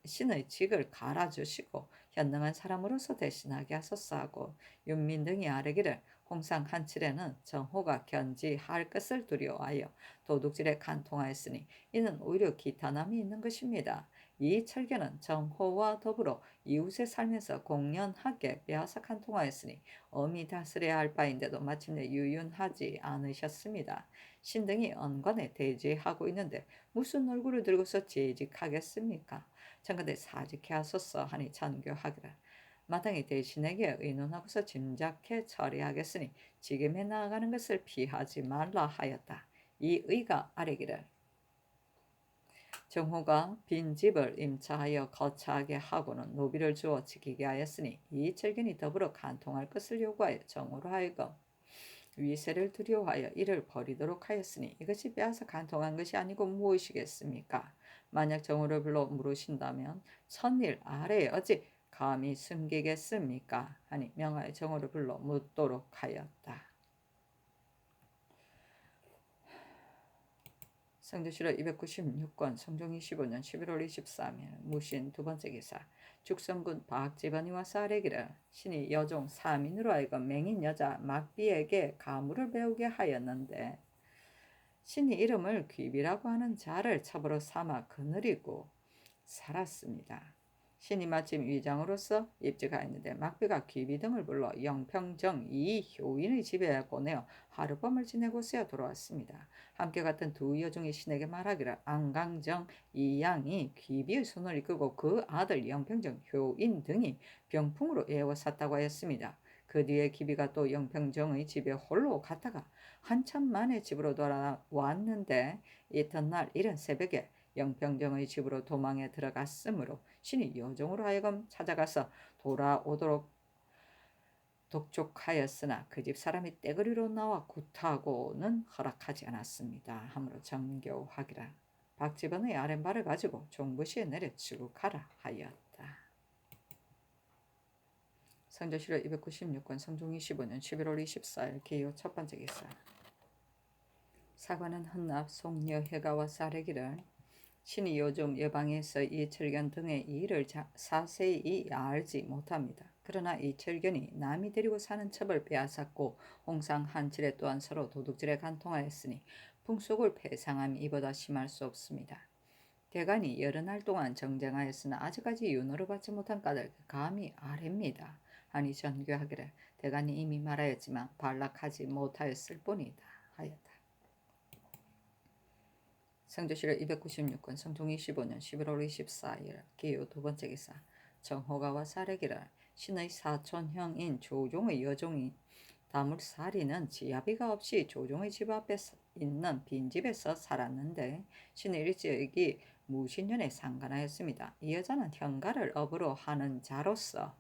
A: 신의 직을 갈아주시고 현능한 사람으로서 대신하게 하소서 하고 윤민 등이 아뢰기를 홍상 한칠에는 정호가 견지할 것을 두려워하여 도둑질에 간통하였으니 이는 오히려 기탄함이 있는 것입니다. 이 철견은 정호와 더불어 이웃에 살면서 공연하게 빼앗아 간통하였으니 엄히 다스려야 할 바인데도 마침내 유윤하지 않으셨습니다. 신등이 언관에 대제하고 있는데 무슨 얼굴을 들고서 재직하겠습니까? 청컨대 사직해 하소서 하니 전교하기를 마땅히 대신에게 의논하고서 짐작해 처리하겠으니 지금에 나아가는 것을 피하지 말라 하였다. 이 의가 아뢰기를 정호가 빈집을 임차하여 거처하게 하고는 노비를 주어 지키게 하였으니 이 철견이 더불어 간통할 것을 요구하여 정호로 하여금 위세를 두려워하여 이를 버리도록 하였으니 이것이 빼앗아 간통한 것이 아니고 무엇이겠습니까? 만약 정호를 불러 물으신다면 천일 아래에 어찌 감히 숨기겠습니까? 하니 명하여 정호를 불러 묻도록 하였다. 성조실로 296건 성종 25년 11월 23일 무신 두 번째 기사 죽성군 박지번이 와서 아뢰기를 신이 여종 사민으로 하여금 맹인 여자 막비에게 가무를 배우게 하였는데 신이 이름을 귀비라고 하는 자를 첩으로 삼아 거느리고 살았습니다. 신이 마침 위장으로서 입직하였는데 막비가 귀비 등을 불러 영평정 이효인의 집에 보내어 하룻밤을 지내고서야 돌아왔습니다. 함께 갔던 두 여종이 신에게 말하기를 안강정 이양이 귀비의 손을 이끌고 그 아들 영평정 효인 등이 병풍으로 에워쌌다고 하였습니다. 그 뒤에 귀비가 또 영평정의 집에 홀로 갔다가 한참 만에 집으로 돌아왔는데 이튿날 이른 새벽에 영평정의 집으로 도망에 들어갔으므로 신이 여종으로 하여금 찾아가서 돌아오도록 독촉하였으나 그 집 사람이 떼거리로 나와 구타하고는 허락하지 않았습니다. 하므로 정교하기라. 박지번의 아랫발을 가지고 종부시에 내려치고 가라 하였다. 성조실로 296권 성종 25년 11월 24일 기호 첫 번째 기사 사관은 헌납 송여회가 와서 아뢰기를 신이 요즘 여방에서 이철견 등의 일을 자세히 알지 못합니다. 그러나 이철견이 남이 데리고 사는 첩을 빼앗았고 홍상 한칠에 또한 서로 도둑질에 간통하였으니 풍속을 패상함이 이보다 심할 수 없습니다. 대간이 여러 날 동안 정쟁하였으나 아직까지 윤호를 받지 못한 까닭 감히 아뢰입니다. 하니 전교하기를 대간이 이미 말하였지만 반락하지 못하였을 뿐이다 하였다. 성조실로 296건 성종 25년 11월 24일 기호 두 번째 기사 정호가 와서 아뢰기를 신의 사촌형인 조종의 여종이 다물살이는 지아비가 없이 조종의 집 앞에 있는 빈집에서 살았는데 신의 일찍이 무신년에 상간하였습니다. 이 여자는 현가를 업으로 하는 자로서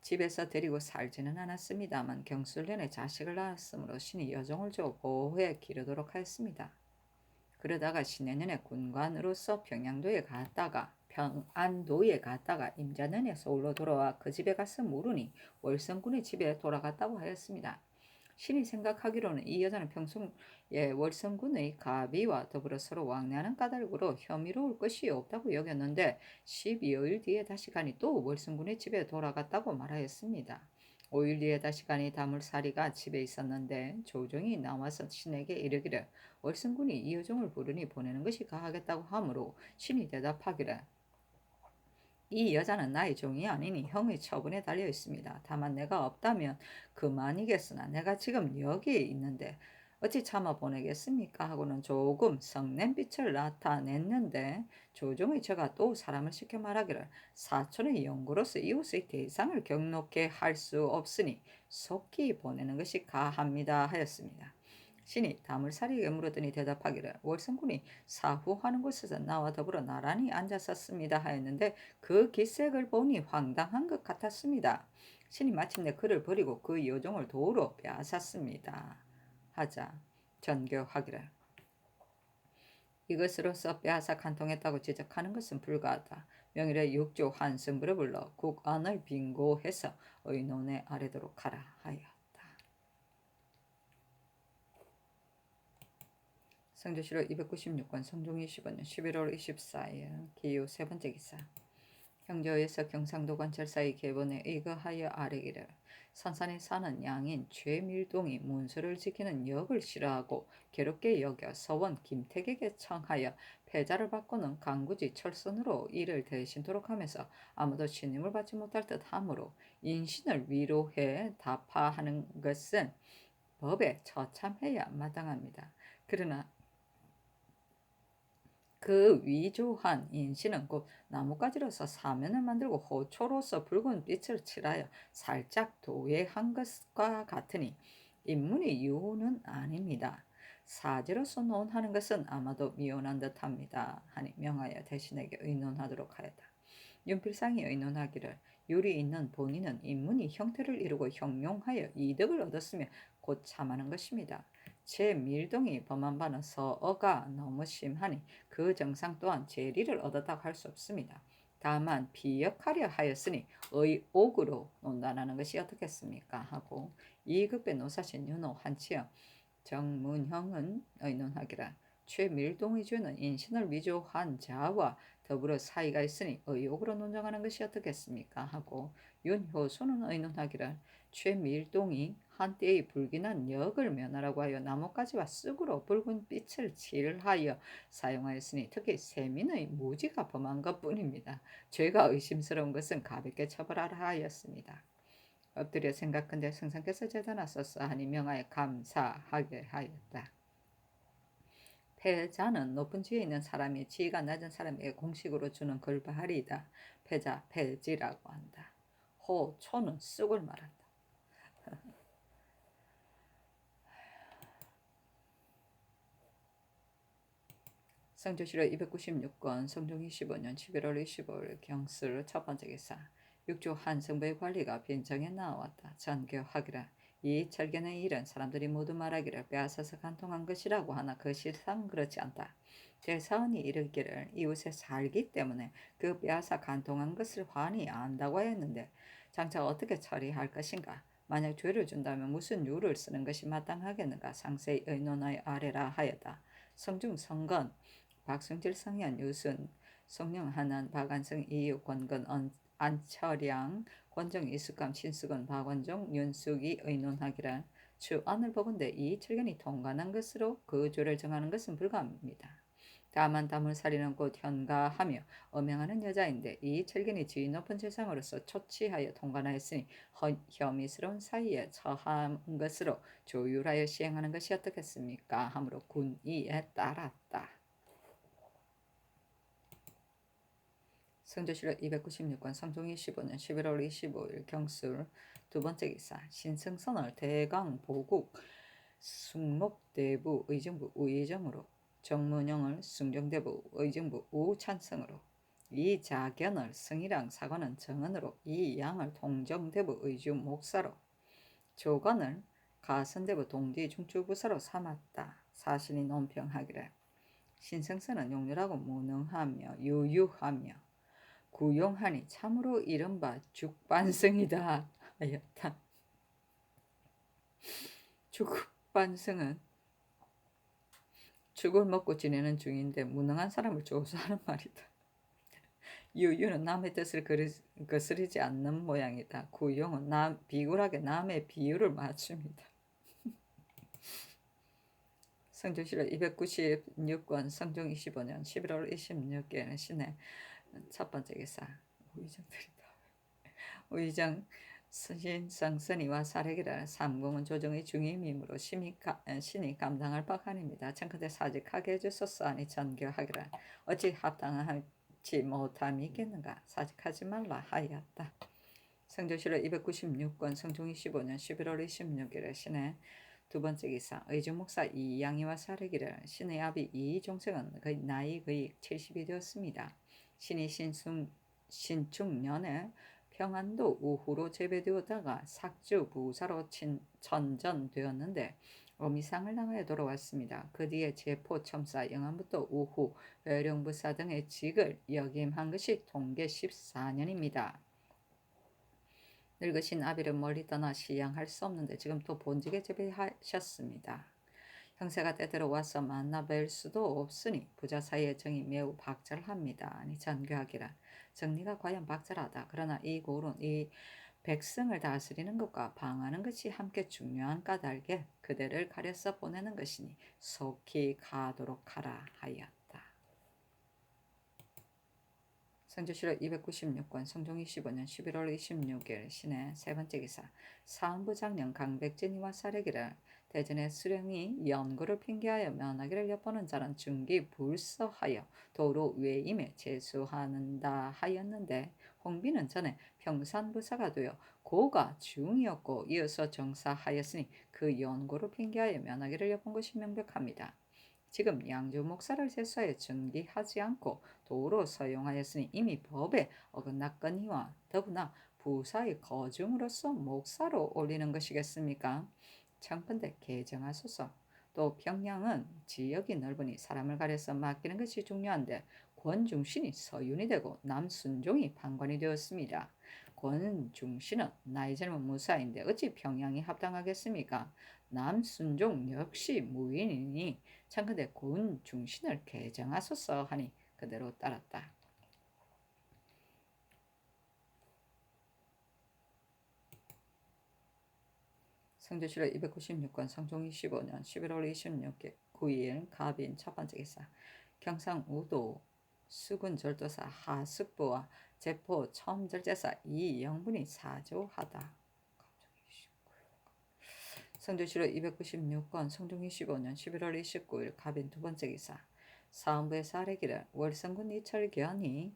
A: 집에서 데리고 살지는 않았습니다만 경술년에 자식을 낳았으므로 신이 여종을 줘 보호해 기르도록 하였습니다. 그러다가 신해년에 군관으로서 평안도에 갔다가 임자년에 서울로 돌아와 그 집에 가서 물으니 월성군의 집에 돌아갔다고 하였습니다. 신이 생각하기로는 이 여자는 평소에 월성군의 가비와 더불어 서로 왕래하는 까닭으로 혐의로울 것이 없다고 여겼는데 12여일 뒤에 다시 가니 또 월성군의 집에 돌아갔다고 말하였습니다. 5일 뒤에 다시 가니 다물살이가 집에 있었는데 조종이 나와서 신에게 이르기를 월성군이 이 여종을 부르니 보내는 것이 가하겠다고 하므로 신이 대답하기를 이 여자는 나의 종이 아니니 형의 처분에 달려 있습니다. 다만 내가 없다면 그만이겠으나 내가 지금 여기에 있는데 어찌 참아 보내겠습니까? 하고는 조금 성냄빛을 나타냈는데 조종의 저가 또 사람을 시켜 말하기를 사촌의 영구로서 이웃의 대상을 경록해 할 수 없으니 속히 보내는 것이 가합니다 하였습니다. 신이 다물살이에게 물었더니 대답하기를 월성군이 사후하는 곳에서 나와 더불어 나란히 앉았었습니다 하였는데 그 기색을 보니 황당한 것 같았습니다. 신이 마침내 그를 버리고 그 여종을 도로 빼앗았습니다. 하자 전교하기를 이것으로서 빼앗아 간통했다고 지적하는 것은 불가하다. 명일에 육조 한승부를 불러 국안을 빙고해서 의논에 아뢰도록 하라 하였다. 성조실로 296권 성종 25년 11월 24일 기호 세 번째 기사 형제에서 경상도 관찰사의 계본에 의거하여 아뢰기를 산산에 사는 양인 최밀동이 문서를 지키는 역을 싫어하고 괴롭게 여겨 서원 김택에게 청하여 패자를 받고는 강구지 철선으로 이를 대신토록 하면서 아무도 신임을 받지 못할 듯 하므로 인신을 위로해 답하하는 것은 법에 처참해야 마땅합니다. 그러나 그 위조한 인신은 곧 나뭇가지로서 사면을 만들고 호초로서 붉은 빛을 칠하여 살짝 도예한 것과 같으니 인문이 유호는 아닙니다. 사제로서 논하는 것은 아마도 미연한 듯합니다. 하니 명하여 대신에게 의논하도록 하였다. 윤필상이 의논하기를 율이 있는 본인은 인문이 형태를 이루고 형용하여 이득을 얻었으며 곧 참하는 것입니다. 제 밀동이 범한 바는 서어가 너무 심하니 그 정상 또한 재리를 얻었다고 할 수 없습니다. 다만 비역하려 하였으니 의옥으로 논단하는 것이 어떻겠습니까? 하고 이급의 노사신 윤호 한치영 정문형은 의논하기라 최밀동의 죄는 인신을 위조한 자와 더불어 사이가 있으니 의혹으로 논정하는 것이 어떻겠습니까? 하고 윤효소는 의논하기를 최밀동이 한때의 불길한 역을 면하라고 하여 나뭇가지와 쑥으로 붉은 빛을 칠하여 사용하였으니 특히 세민의 무지가 범한 것뿐입니다. 죄가 의심스러운 것은 가볍게 처벌하라 하였습니다. 엎드려 생각한데 승상께서 재단하소서 하니 명하여 감사하게 하였다. 패자는 높은 지에 있는 사람이 지위가 낮은 사람에게 공식으로 주는 글바리이다. 패자, 패지라고 한다. 호초는 쑥을 말한다. 성조실록 296권 성종 25년 11월 25일 경술 첫 번째 기사 육조 한성부의 관리가 빈정에 나왔다. 전교하기라. 이 철견의 일은 사람들이 모두 말하기를 빼앗아서 간통한 것이라고 하나 그 실상은 그렇지 않다. 대사원이 이르기를 이웃에 살기 때문에 그 빼앗아 간통한 것을 환히 안다고 했는데 장차 어떻게 처리할 것인가? 만약 죄를 준다면 무슨 유를 쓰는 것이 마땅하겠는가? 상세히 의논하여 아래라 하였다. 성중 성건 박승질 성현 유순 성령 한한 박안성 이유 권건 안철양 권정 이숙감 신수건 박원종 윤숙이 의논하기란 주안을 보건대 이 철견이 통관한 것으로 그 죄를 정하는 것은 불가합니다. 다만 다물살이는 곧 현가하며 엄행하는 여자인데 이 철견이 지위 높은 재상으로서 초치하여 통관하였으니 혐의스러운 사이에 처한 것으로 조율하여 시행하는 것이 어떻겠습니까? 하므로 군의에 따랐다. 성조실록 296권 성종 25년 11월 25일 경술 두 번째 기사 신승선을 대강 보국 숭록대부 의정부 우의정으로 정문영을 숭정대부 의정부 우찬성으로 이자견을 승이랑 사관은 정은으로 이양을 통정대부 의주 목사로 조건을 가선대부 동지 중추부사로 삼았다. 사신이 논평하기를 신승선은 용렬하고 무능하며 유유하며 구용하니 참으로 이른바 죽반승이다 하였다. 죽반승은 죽을 먹고 지내는 중인데 무능한 사람을 조소하는 말이다. 유유는 남의 뜻을 거스르지 않는 모양이다. 구용은 비굴하게 남의 비유를 맞춥니다. 성조실록 296권 성종 25년 11월 26일에는 신의 첫 번째 기사 우의정들이다. 우의정 신성선이와 사례기라 삼공은 조정의 중임이므로 신이 감당할 바가 아닙니다. 청컨대 사직하게 해주소서 하니 전교하기라. 어찌 합당하지 못함이 있겠는가? 사직하지 말라 하였다. 성조실록 296권 성종 25년 11월 26일에 신의 두 번째 기사 의주목사 이양이와 사례기를 신의 아비 이종석은 나이 거의 70이 되었습니다. 신이 신축년에 평안도 우후로 재배되었다가 삭주 부사로 천전되었는데 어미상을 당하여 돌아왔습니다. 그 뒤에 제포, 첨사, 영안부터 우후, 외령부사 등의 직을 역임한 것이 통계 14년입니다. 늙으신 아비를 멀리 떠나 시양할 수 없는데 지금 또 본직에 재배하셨습니다. 형세가 때때로 와서 만나 뵐 수도 없으니 부자 사이의 정이 매우 박절합니다. 아니 전교하기라. 정리가 과연 박절하다. 그러나 이 고울은 이 백성을 다스리는 것과 방하는 것이 함께 중요한 까닭에 그대를 가려서 보내는 것이니 속히 가도록 하라 하였다. 성조실록 296권 성종 25년 11월 26일 신의 세 번째 기사 사헌부 장령 강백진이와 사례기를 대전의 수령이 연고를 핑계하여 면하기를 엿보는 자는 중기 불서하여 도로 외임에 제수하는다 하였는데 홍비는 전에 평산부사가 되어 고가 중이었고 이어서 정사하였으니 그 연고를 핑계하여 면하기를 엿본 것이 명백합니다. 지금 양주 목사를 제수하여 중기하지 않고 도로 서용하였으니 이미 법에 어긋났거니와 더구나 부사의 거중으로서 목사로 올리는 것이겠습니까? 청컨대 개정하소서. 또 평양은 지역이 넓으니 사람을 가려서 맡기는 것이 중요한데 권중신이 서윤이 되고 남순종이 판관이 되었습니다. 권중신은 나이 젊은 무사인데 어찌 평양이 합당하겠습니까? 남순종 역시 무인이니 청컨대 권중신을 개정하소서 하니 그대로 따랐다. 성조실록 296권 성종 25년 11월 26일 갑인 첫 번째 기사 경상우도 수군절도사 하숙부와 제포 첨절제사 이영분이 사조하다. 성조실록 296권 성종 25년 11월 29일 갑인 두 번째 기사 사헌부의 사례기를 월성군 이철견이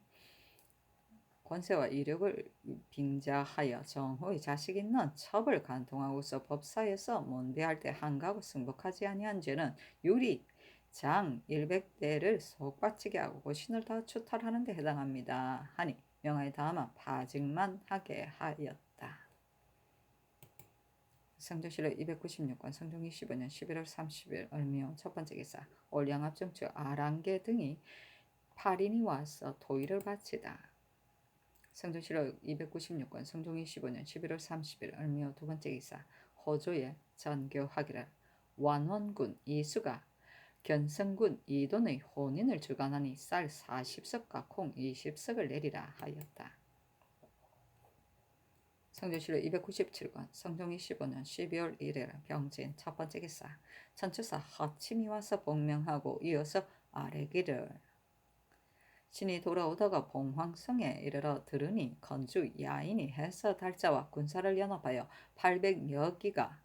A: 권세와 이력을 빙자하여 정호의 자식 있는 첩을 간통하고서 법사에서 mon대할 때 한가하고 승복하지 아니한 죄는 유리 장 100대를 속바치게 하고 고신을 다 추탈하는 데 해당합니다. 하니 명하에 다만 파직만 하게 하였다. 성조실록 296권 성종 25년 11월 30일 을묘 첫 번째 기사 올양압정추 아랑계 등이 8인이 와서 도의를 바치다. 성조실록 296권 성종 25년 11월 30일 을묘 두 번째 기사 호조의 전교하기를 완원군 이수가 견성군 이돈의 혼인을 주관하니 쌀 40석과 콩 20석을 내리라 하였다. 성조실록 297권 성종 25년 12월 1일 병진 첫 번째 기사 천추사 허침이 와서 복명하고 이어서 아래기를 신이 돌아오다가 봉황성에 이르러 들으니 건주 야인이 해서 달자와 군사를 연합하여 800여 기가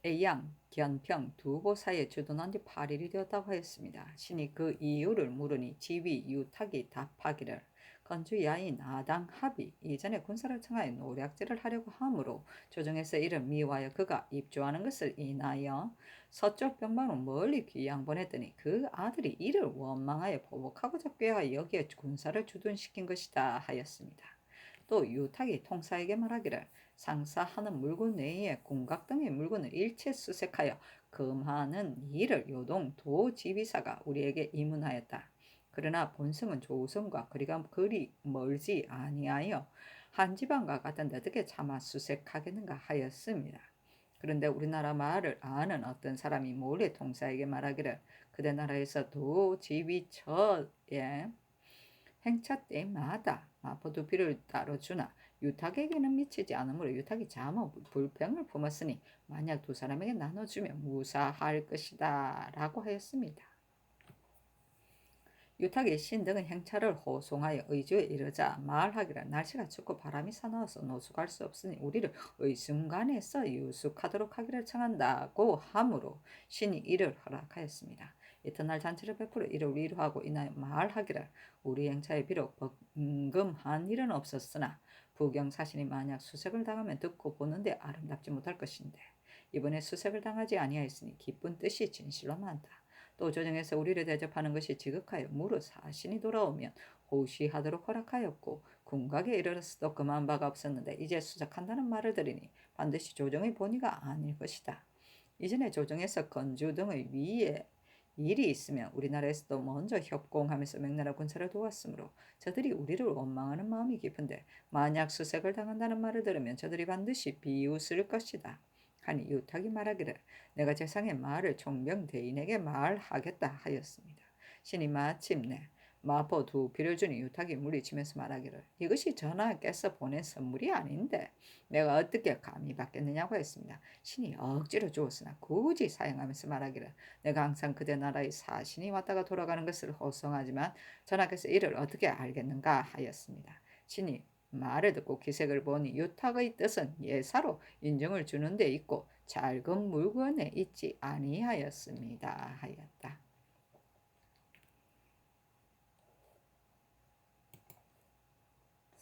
A: 애양, 견평 두 곳 사이에 주둔한 지 8일이 되었다고 하였습니다. 신이 그 이유를 물으니 지위 유탁이 답하기를 건주 야인 아당 합이 이전에 군사를 청하여 노략질을 하려고 하므로 조정에서 이를 미워하여 그가 입조하는 것을 인하여 서쪽 병방으로 멀리 귀양 보냈더니 그 아들이 이를 원망하여 보복하고자 꾀하 여기에 군사를 주둔시킨 것이다 하였습니다. 또 유탁이 통사에게 말하기를 상사하는 물건 외에 궁각 등의 물건을 일체 수색하여 금하는 일을 요동 도지비사가 우리에게 이문하였다. 그러나 본성은 조선과 거리가 그리 멀지 아니하여 한 지방과 같은데 어떻게 차마 수색하겠는가 하였습니다. 그런데 우리나라 말을 아는 어떤 사람이 몰래 통사에게 말하기를 그대 나라에서 도지비처에 행차 때마다 마포두피를 따로 주나 유탁에게는 미치지 않으므로 유탁이 자모 불평을 품었으니 만약 두 사람에게 나눠주면 무사할 것이다 라고 하였습니다. 유탁이 신등은 행차를 호송하여 의주에 이르자 말하기를 날씨가 춥고 바람이 사나워서 노숙할 수 없으니 우리를 의순간에서 유숙하도록 하기를 청한다고 하므로 신이 이를 허락하였습니다. 이튿날 잔치를 베풀어 이를 위로하고 인하여 말하기를 우리 행차에 비록 벌금한 일은 없었으나 부경사신이 만약 수색을 당하면 듣고 보는데 아름답지 못할 것인데 이번에 수색을 당하지 아니하였으니 기쁜 뜻이 진실로 많다. 또 조정에서 우리를 대접하는 것이 지극하여 무릇 사신이 돌아오면 호시하도록 허락하였고 궁각에 이르러서도 그만 바가 없었는데 이제 수작한다는 말을 들으니 반드시 조정의 본의가 아닐 것이다. 이전에 조정에서 건주 등의 위에 일이 있으면 우리나라에서도 먼저 협공하면서 명나라 군사를 도왔으므로 저들이 우리를 원망하는 마음이 깊은데 만약 수색을 당한다는 말을 들으면 저들이 반드시 비웃을 것이다. 하니 유탁이 말하기를 내가 재상의 말을 총병대인에게 말하겠다 하였습니다. 신이 마침내 마포 두 피를 주니 유탁이 물리치면서 말하기를 이것이 전하께서 보낸 선물이 아닌데 내가 어떻게 감히 받겠느냐고 했습니다. 신이 억지로 주었으나 굳이 사용하면서 말하기를 내가 항상 그대 나라의 사신이 왔다가 돌아가는 것을 호송하지만 전하께서 이를 어떻게 알겠는가 하였습니다. 신이 말을 듣고 기색을 보니 유탁의 뜻은 예사로 인정을 주는 데 있고 잘금 물건에 있지 아니하였습니다 하였다.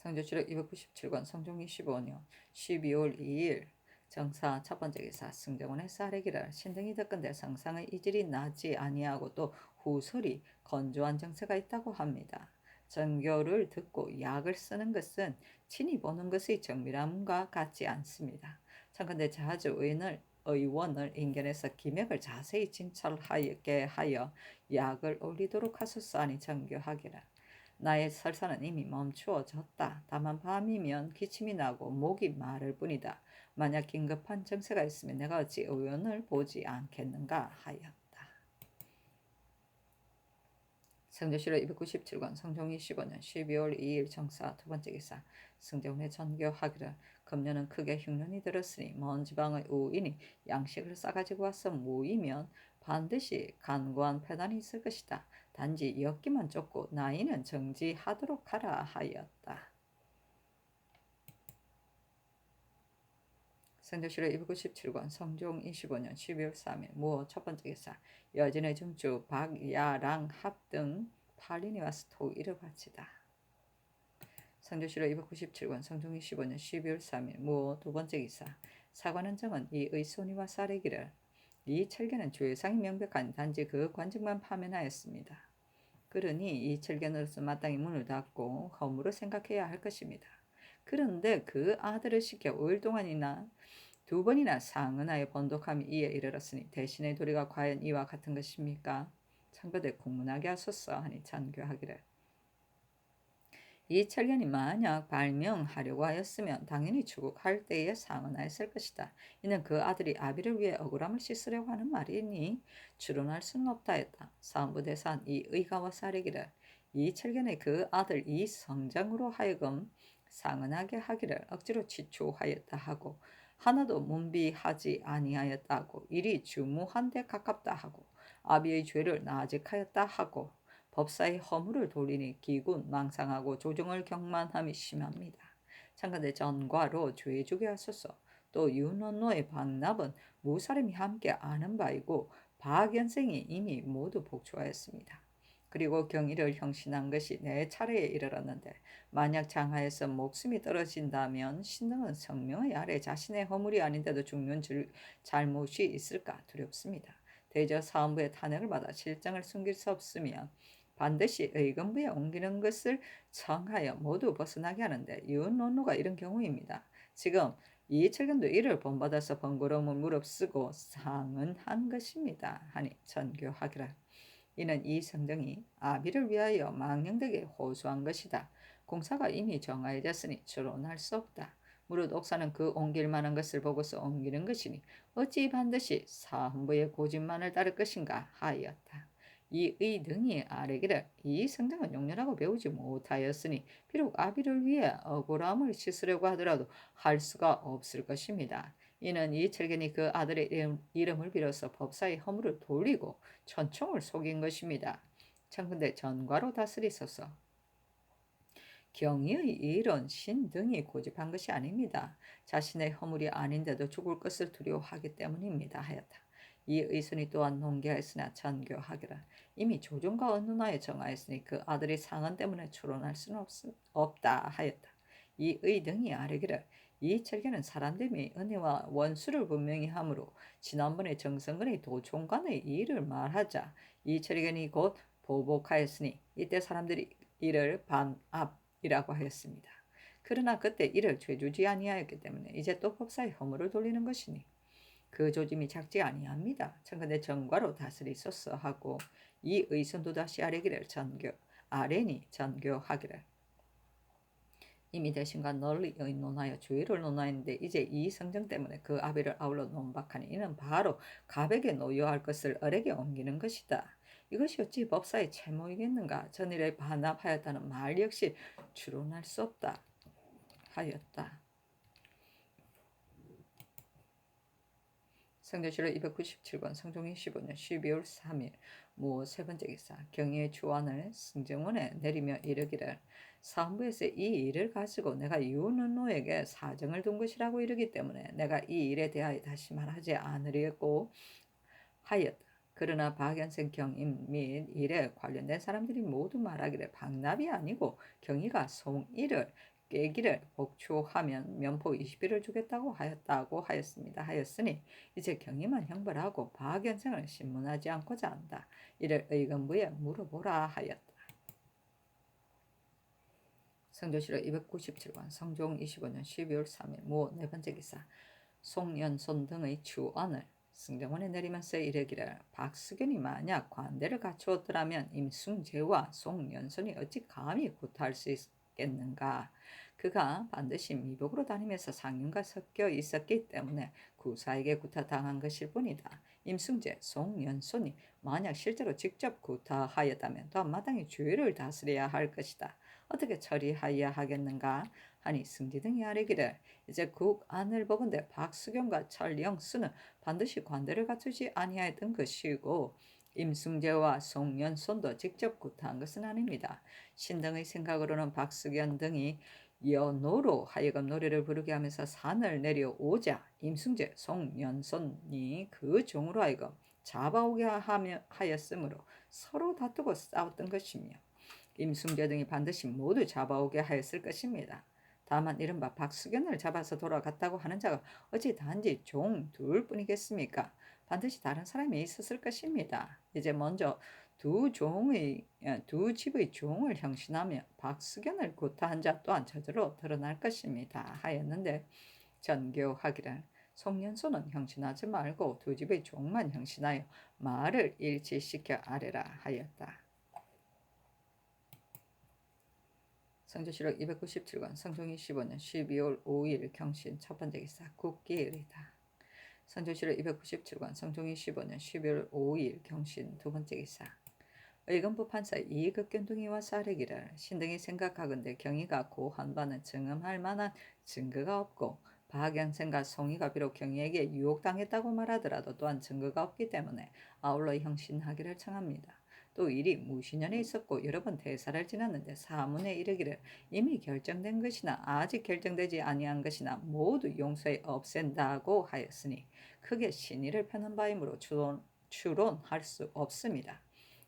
A: 성조실록 297권 성종 25년 12월 2일 정사 첫 번째 기사 승정원의 사례기를 신등이 듣건대 성상의 이질이 나지 아니하고 또 후설이 건조한 정세가 있다고 합니다. 정교를 듣고 약을 쓰는 것은 친히 보는 것의 정밀함과 같지 않습니다. 참건대 자주 의원을 인견해서 기맥을 자세히 진찰하게 하여 약을 올리도록 하소서 하니 정교하기를 나의 설사는 이미 멈추어졌다. 다만 밤이면 기침이 나고 목이 마를 뿐이다. 만약 긴급한 정세가 있으면 내가 어찌 의원을 보지 않겠는가 하였다. 성조실록 297권 성종이 15년 12월 2일 정사 두 번째 기사. 승정원의 전교하기를 금년은 크게 흉년이 들었으니 먼 지방의 우인이 양식을 싸가지고 와서 모이면 반드시 간고한 패단이 있을 것이다. 단지 엮기만 쫓고 나이는 정지하도록 하라 하였다. 성조실록 297권 성종 25년 12월 3일 무호 첫 번째 기사. 여진의 중주 박야랑 합등 8인이 와서 토의를 바치다. 성조실록 297권 성종 25년 12월 3일 무호 두 번째 기사. 사관은 정은 이 의손이와 사례기를 이 철견은 주의상이 명백한 단지 그 관직만 파면하였습니다. 그러니 이 철견으로서 마땅히 문을 닫고 허물을 생각해야 할 것입니다. 그런데 그 아들을 시켜 5일 동안이나 2번이나 상언하여 번독함이 이에 이르렀으니 대신의 도리가 과연 이와 같은 것입니까? 참고대 공문하게 하소서 하니 찬교하기를. 이 철견이 만약 발명하려고 하였으면 당연히 추국할 때에 상언하였을 것이다. 이는 그 아들이 아비를 위해 억울함을 씻으려고 하는 말이니 추론할 수는 없다 했다. 사원부 대사한 이 의가와 사례기를 이 철견의 그 아들 이 성장으로 하여금 상언하게 하기를 억지로 취초하였다 하고 하나도 문비하지 아니하였다 하고 일이 주무한데 가깝다 하고 아비의 죄를 나직하였다 하고 법사의 허물을 돌리니 기군 망상하고 조정을 경만함이 심합니다. 참가대 전과로 죄주게 하소서. 또 윤원노의 박납은 무사람이 함께 아는 바이고 박연생이 이미 모두 복주하였습니다. 그리고 경의를 형신한 것이 내 차례에 이르렀는데 만약 장하에서 목숨이 떨어진다면 신등은 성명의 아래 자신의 허물이 아닌데도 죽는 잘못이 있을까 두렵습니다. 대저 사원부의 탄핵을 받아 실정을 숨길 수 없으며 반드시 의금부에 옮기는 것을 청하여 모두 벗어나게 하는데 윤논노가 이런 경우입니다. 지금 이철근도 이를 본받아서 번거로움을 무릅쓰고 상언한 것입니다. 하니 전교하기라. 이는 이 성정이 아비를 위하여 망령되게 호소한 것이다. 공사가 이미 정하여졌으니 추론할 수 없다. 무릇 옥사는 그 옮길 만한 것을 보고서 옮기는 것이니 어찌 반드시 사헌부의 고집만을 따를 것인가 하였다. 이 의 등이 아뢰기를 이 성정은 용렬하고 배우지 못하였으니 비록 아비를 위해 억울함을 씻으려고 하더라도 할 수가 없을 것입니다. 이는 이 철견이 그 아들의 이름을 빌어서 법사의 허물을 돌리고 천총을 속인 것입니다. 청근대 전과로 다스리소서. 경의의 일은 신등이 고집한 것이 아닙니다. 자신의 허물이 아닌데도 죽을 것을 두려워하기 때문입니다. 하였다. 이 의손이 또한 농계하였으나 전교하기라. 이미 조정과 언론하에 정하였으니 그 아들이 상언 때문에 추론할 수는 없다 하였다. 이 의등이 아뢰기를 이 철견은 사람됨이 은혜와 원수를 분명히 하므로 지난번에 정성근의 도총관의 일을 말하자 이 철견이 곧 보복하였으니 이때 사람들이 이를 반압이라고 하였습니다. 그러나 그때 이를 죄주지 아니하였기 때문에 이제 또 법사의 허물을 돌리는 것이니 그 조짐이 작지 아니합니다. 청근대 정과로 다스리소서 하고 이 의선도 다시 아뢰기를 아뢰니 전교하기를. 이미 대신과 널리 의논하여 주의를 논하였는데 이제 이 성정 때문에 그 아비를 아울러 논박하니 이는 바로 가백에 노여할 것을 을에게 옮기는 것이다. 이것이 어찌 법사의 채모이겠는가. 전일에 반납하였다는 말 역시 추론할 수 없다 하였다. 성조실록 297권 성종 25년 12월 3일 무 세 번째 기사. 경의의 주안을 승정원에 내리며 이르기를 사헌부에서 이 일을 가지고 내가 윤은노에게 사정을 둔 것이라고 이르기 때문에 내가 이 일에 대하여 다시 말하지 않으려고 하였다. 그러나 박연생 경임 및 일에 관련된 사람들이 모두 말하기를 박납이 아니고 경의가 송일을 깨기를 복추하면 면포 20일을 주겠다고 하였습니다. 하였으니 이제 경의만 형벌하고 박연생을 신문하지 않고자 한다. 이를 의금부에 물어보라 하였다. 성조실록 297권 성종 25년 12월 3일 무 네 번째 기사. 송연손 등의 추언을 승정원에 내리면서 이르기를 박수견이 만약 관대를 갖추었더라면 임승재와 송년선이 어찌 감히 구타할 수 있겠는가. 그가 반드시 미복으로 다니면서 상윤과 섞여 있었기 때문에 구사에게 구타당한 것일 뿐이다. 임승재, 송년선이 만약 실제로 직접 구타하였다면 또한 마땅히 주의를 다스려야 할 것이다. 어떻게 처리하여야 하겠는가 하니 승지 등이 아뢰기를 이제 국안을 보건대 박수경과 철영수는 반드시 관대를 갖추지 아니하였던 것이고 임승재와 송년손도 직접 구타한 것은 아닙니다. 신등의 생각으로는 박수견 등이 연호로 하여금 노래를 부르게 하면서 산을 내려오자 임승재, 송년손이 그 종으로 하여금 잡아오게 하였으므로 서로 다투고 싸웠던 것이며 임승재 등이 반드시 모두 잡아오게 하였을 것입니다. 다만 이른바 박수견을 잡아서 돌아갔다고 하는 자가 어찌 단지 종 둘뿐이겠습니까? 반드시 다른 사람이 있었을 것입니다. 이제 먼저 두 집의 종을 형신하며 박수견을 구타한 자 또한 저절로 드러날 것입니다. 하였는데 전교하기를 송년소는 형신하지 말고 두 집의 종만 형신하여 말을 일치시켜 아래라 하였다. 성조실록 297권 성종이 15년 12월 5일 경신 첫 번째 기사 국기일이다. 성조실록 297권 성종이 15년 12월 5일 경신 두 번째 기사 의금부 판사 이극견둥이 와서 아뢰기를 신등이 생각하건대 경희가 고한 바는 증언할 만한 증거가 없고 박양생과 송이가 비록 경희에게 유혹당했다고 말하더라도 또한 증거가 없기 때문에 아울러 형신하기를 청합니다. 또 일이 무신년에 있었고 여러 번 대사를 지났는데 사문에 이르기를 이미 결정된 것이나 아직 결정되지 아니한 것이나 모두 용서에 없앤다고 하였으니 크게 신의를 펴는 바이므로 추론할 수 없습니다.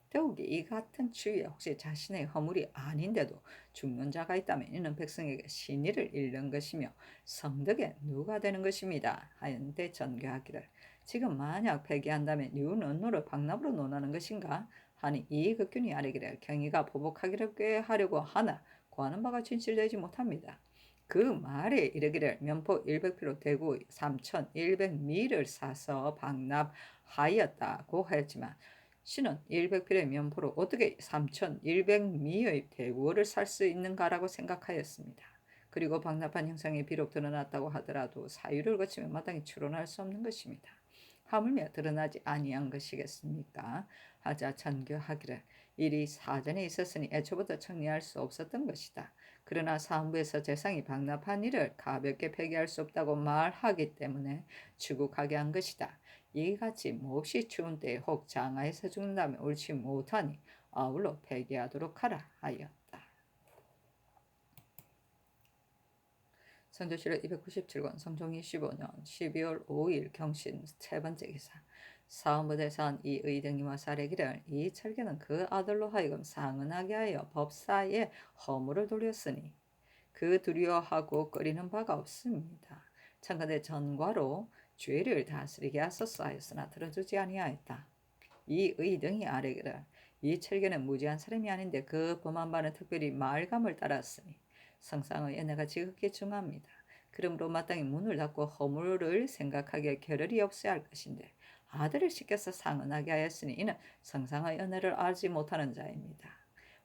A: 더욱이 이 같은 추위에 혹시 자신의 허물이 아닌데도 죽는 자가 있다면 이는 백성에게 신의를 잃는 것이며 성덕에 누가 되는 것입니다. 하였는데 전교하기를 지금 만약 폐기한다면 윤언노를 박납으로 논하는 것인가 하니 이극균이 아뢰기를 경희가 보복하기를 꾀하려고 하나 구하는 바가 진실되지 못합니다. 그 말에 이르기를 면포 100피로 대구 3,100미를 사서 박납하였다고 하였지만 신은 100필의 면포로 어떻게 3,100미의 대구를 살 수 있는가라고 생각하였습니다. 그리고 박납한 형상이 비록 드러났다고 하더라도 사유를 거치면 마땅히 추론할 수 없는 것입니다. 하물며 드러나지 아니한 것이겠습니까? 하자 전교하기를 일이 사전에 있었으니 애초부터 청리할 수 없었던 것이다. 그러나 사헌부에서 재상이 박납한 일을 가볍게 폐기할 수 없다고 말하기 때문에 추국하게 한 것이다. 이같이 몹시 추운 때에 혹 장하에서 죽는다면 옳지 못하니 아울러 폐기하도록 하라 하였다. 성조실록 297권 성종이 15년 12월 5일 경신 세 번째 기사 사헌부 대사한 이의등이 와서 아뢰기를 이 철계는 그 아들로 하여금 상은하게 하여 법사에 허물을 돌렸으니 그 두려워하고 꺼리는 바가 없습니다. 청컨대 전과로 죄를 다스리게 하소서 하였으나 들어주지 아니하였다. 이 의등이 아뢰기를 이 철계는 무지한 사람이 아닌데 그 범한 바는 특별히 말감을 따랐으니 성상의 은혜가 지극히 중합니다. 그러므로 마땅히 문을 닫고 허물을 생각하기에 겨를이 없어야 할 것인데 아들을 시켜서 상언하게 하였으니 이는 성상의 은혜를 알지 못하는 자입니다.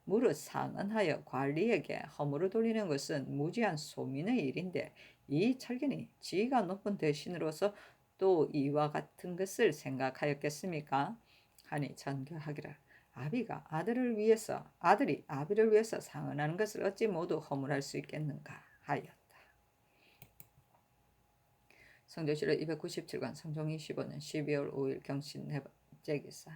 A: 무릇 상언하여 관리에게 허물을 돌리는 것은 무지한 소민의 일인데 이 철견이 지위가 높은 대신으로서 또 이와 같은 것을 생각하였겠습니까? 하니 전교하기를 아들이 아비를 위해서 상언하는 것을 어찌 모두 허물할 수 있겠는가 하였다. 성조실록 297권 성종이 15년 12월 5일 경신 네 번째 기사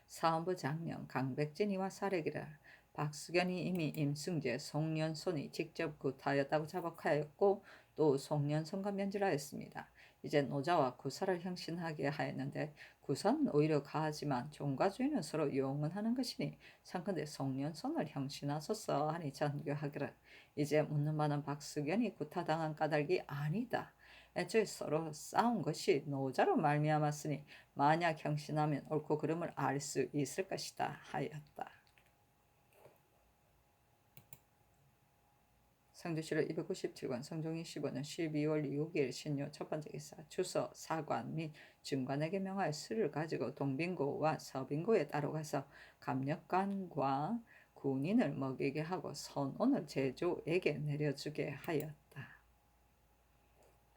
A: 사헌부 장령 강백진이와 사례기를 박수견이 이미 임승재, 송년손이 직접 구타하였다고 자복하였고 또 송년손과 면질하였습니다. 이제 노자와 구사를 형신하게 하였는데 구사는 오히려 가하지만 종과 주인은 서로 용언하는 것이니 상컨대 송년손을 형신하소서 하니 전교하기를 이제 묻는 바는 박수견이 구타당한 까닭이 아니다. 애초에 서로 싸운 것이 노자로 말미암았으니 만약 형신하면 옳고 그름을 알 수 있을 것이다 하였다. 상주시를 297권 성종이 15년 12월 6일 신유 첫 번째 기사 주서 사관 및 중관에게 명하여 수를 가지고 동빙고와 서빙고에 따로 가서 감력관과 군인을 먹이게 하고 선원을 제조에게 내려주게 하였다.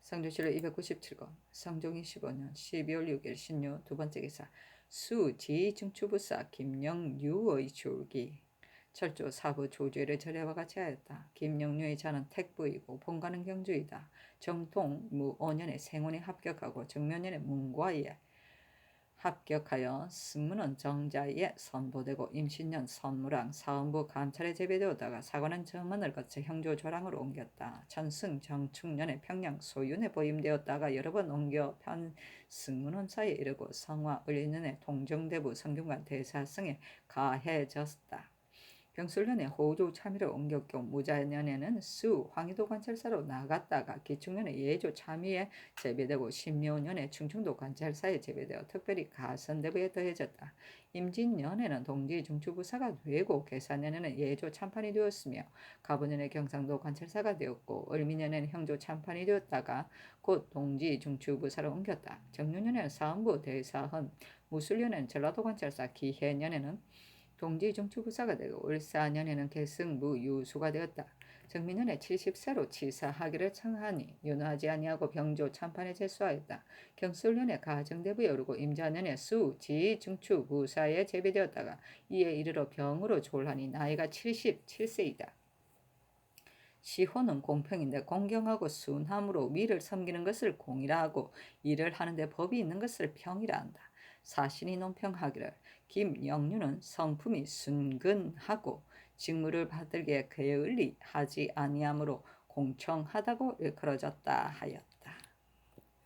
A: 상주시를 297권 성종이 15년 12월 6일 신유 두 번째 기사 수지중추부사 김영유의 줄기 철조 사부 조죄를 전례와 같이 하였다. 김영류의 자는 택부이고 본가는 경주이다. 정통 무 5년에 생원에 합격하고 정묘년에 문과에 합격하여 승문은 정자에 선보되고 임신년 선무랑 사헌부 감찰에 제배되었다가 사관은 정원을 거쳐 형조 조랑으로 옮겼다. 천승 정축년에 평양 소윤에 보임되었다가 여러 번 옮겨 승문원사에 이르고 성화 을리년에 동정대부 성균관 대사성에 가해졌다. 병술년에 호조 참의로 옮겼고 무자년에는 수 황희도 관찰사로 나갔다가 기축년에 예조 참의에 제배되고 신묘년에 충청도 관찰사에 제배되어 특별히 가선대부에 더해졌다. 임진년에는 동지 중추부사가 되고 계사년에는 예조 참판이 되었으며 가부년에 경상도 관찰사가 되었고 을미년에는 형조 참판이 되었다가 곧 동지 중추부사로 옮겼다. 정유년에는 사헌부 대사헌, 무술년에는 전라도 관찰사, 기해년에는 동지 중추부사가 되고 을사년에는 계승무 유수가 되었다. 정민년에 70세로 치사하기를 청하니 윤하지 아니하고 병조 참판에 제수하였다. 경술년에 가정대부에 오르고 임자년에 수, 지, 중추, 부사에 제배되었다가 이에 이르러 병으로 졸하니 나이가 77세이다. 시호는 공평인데 공경하고 순함으로 위를 섬기는 것을 공이라 하고 일을 하는데 법이 있는 것을 평이라 한다. 사신이 논평하기를 김영류는 성품이 순근하고 직무를 받들게 게을리 하지 아니하므로 공청하다고 일컬어졌다 하였다.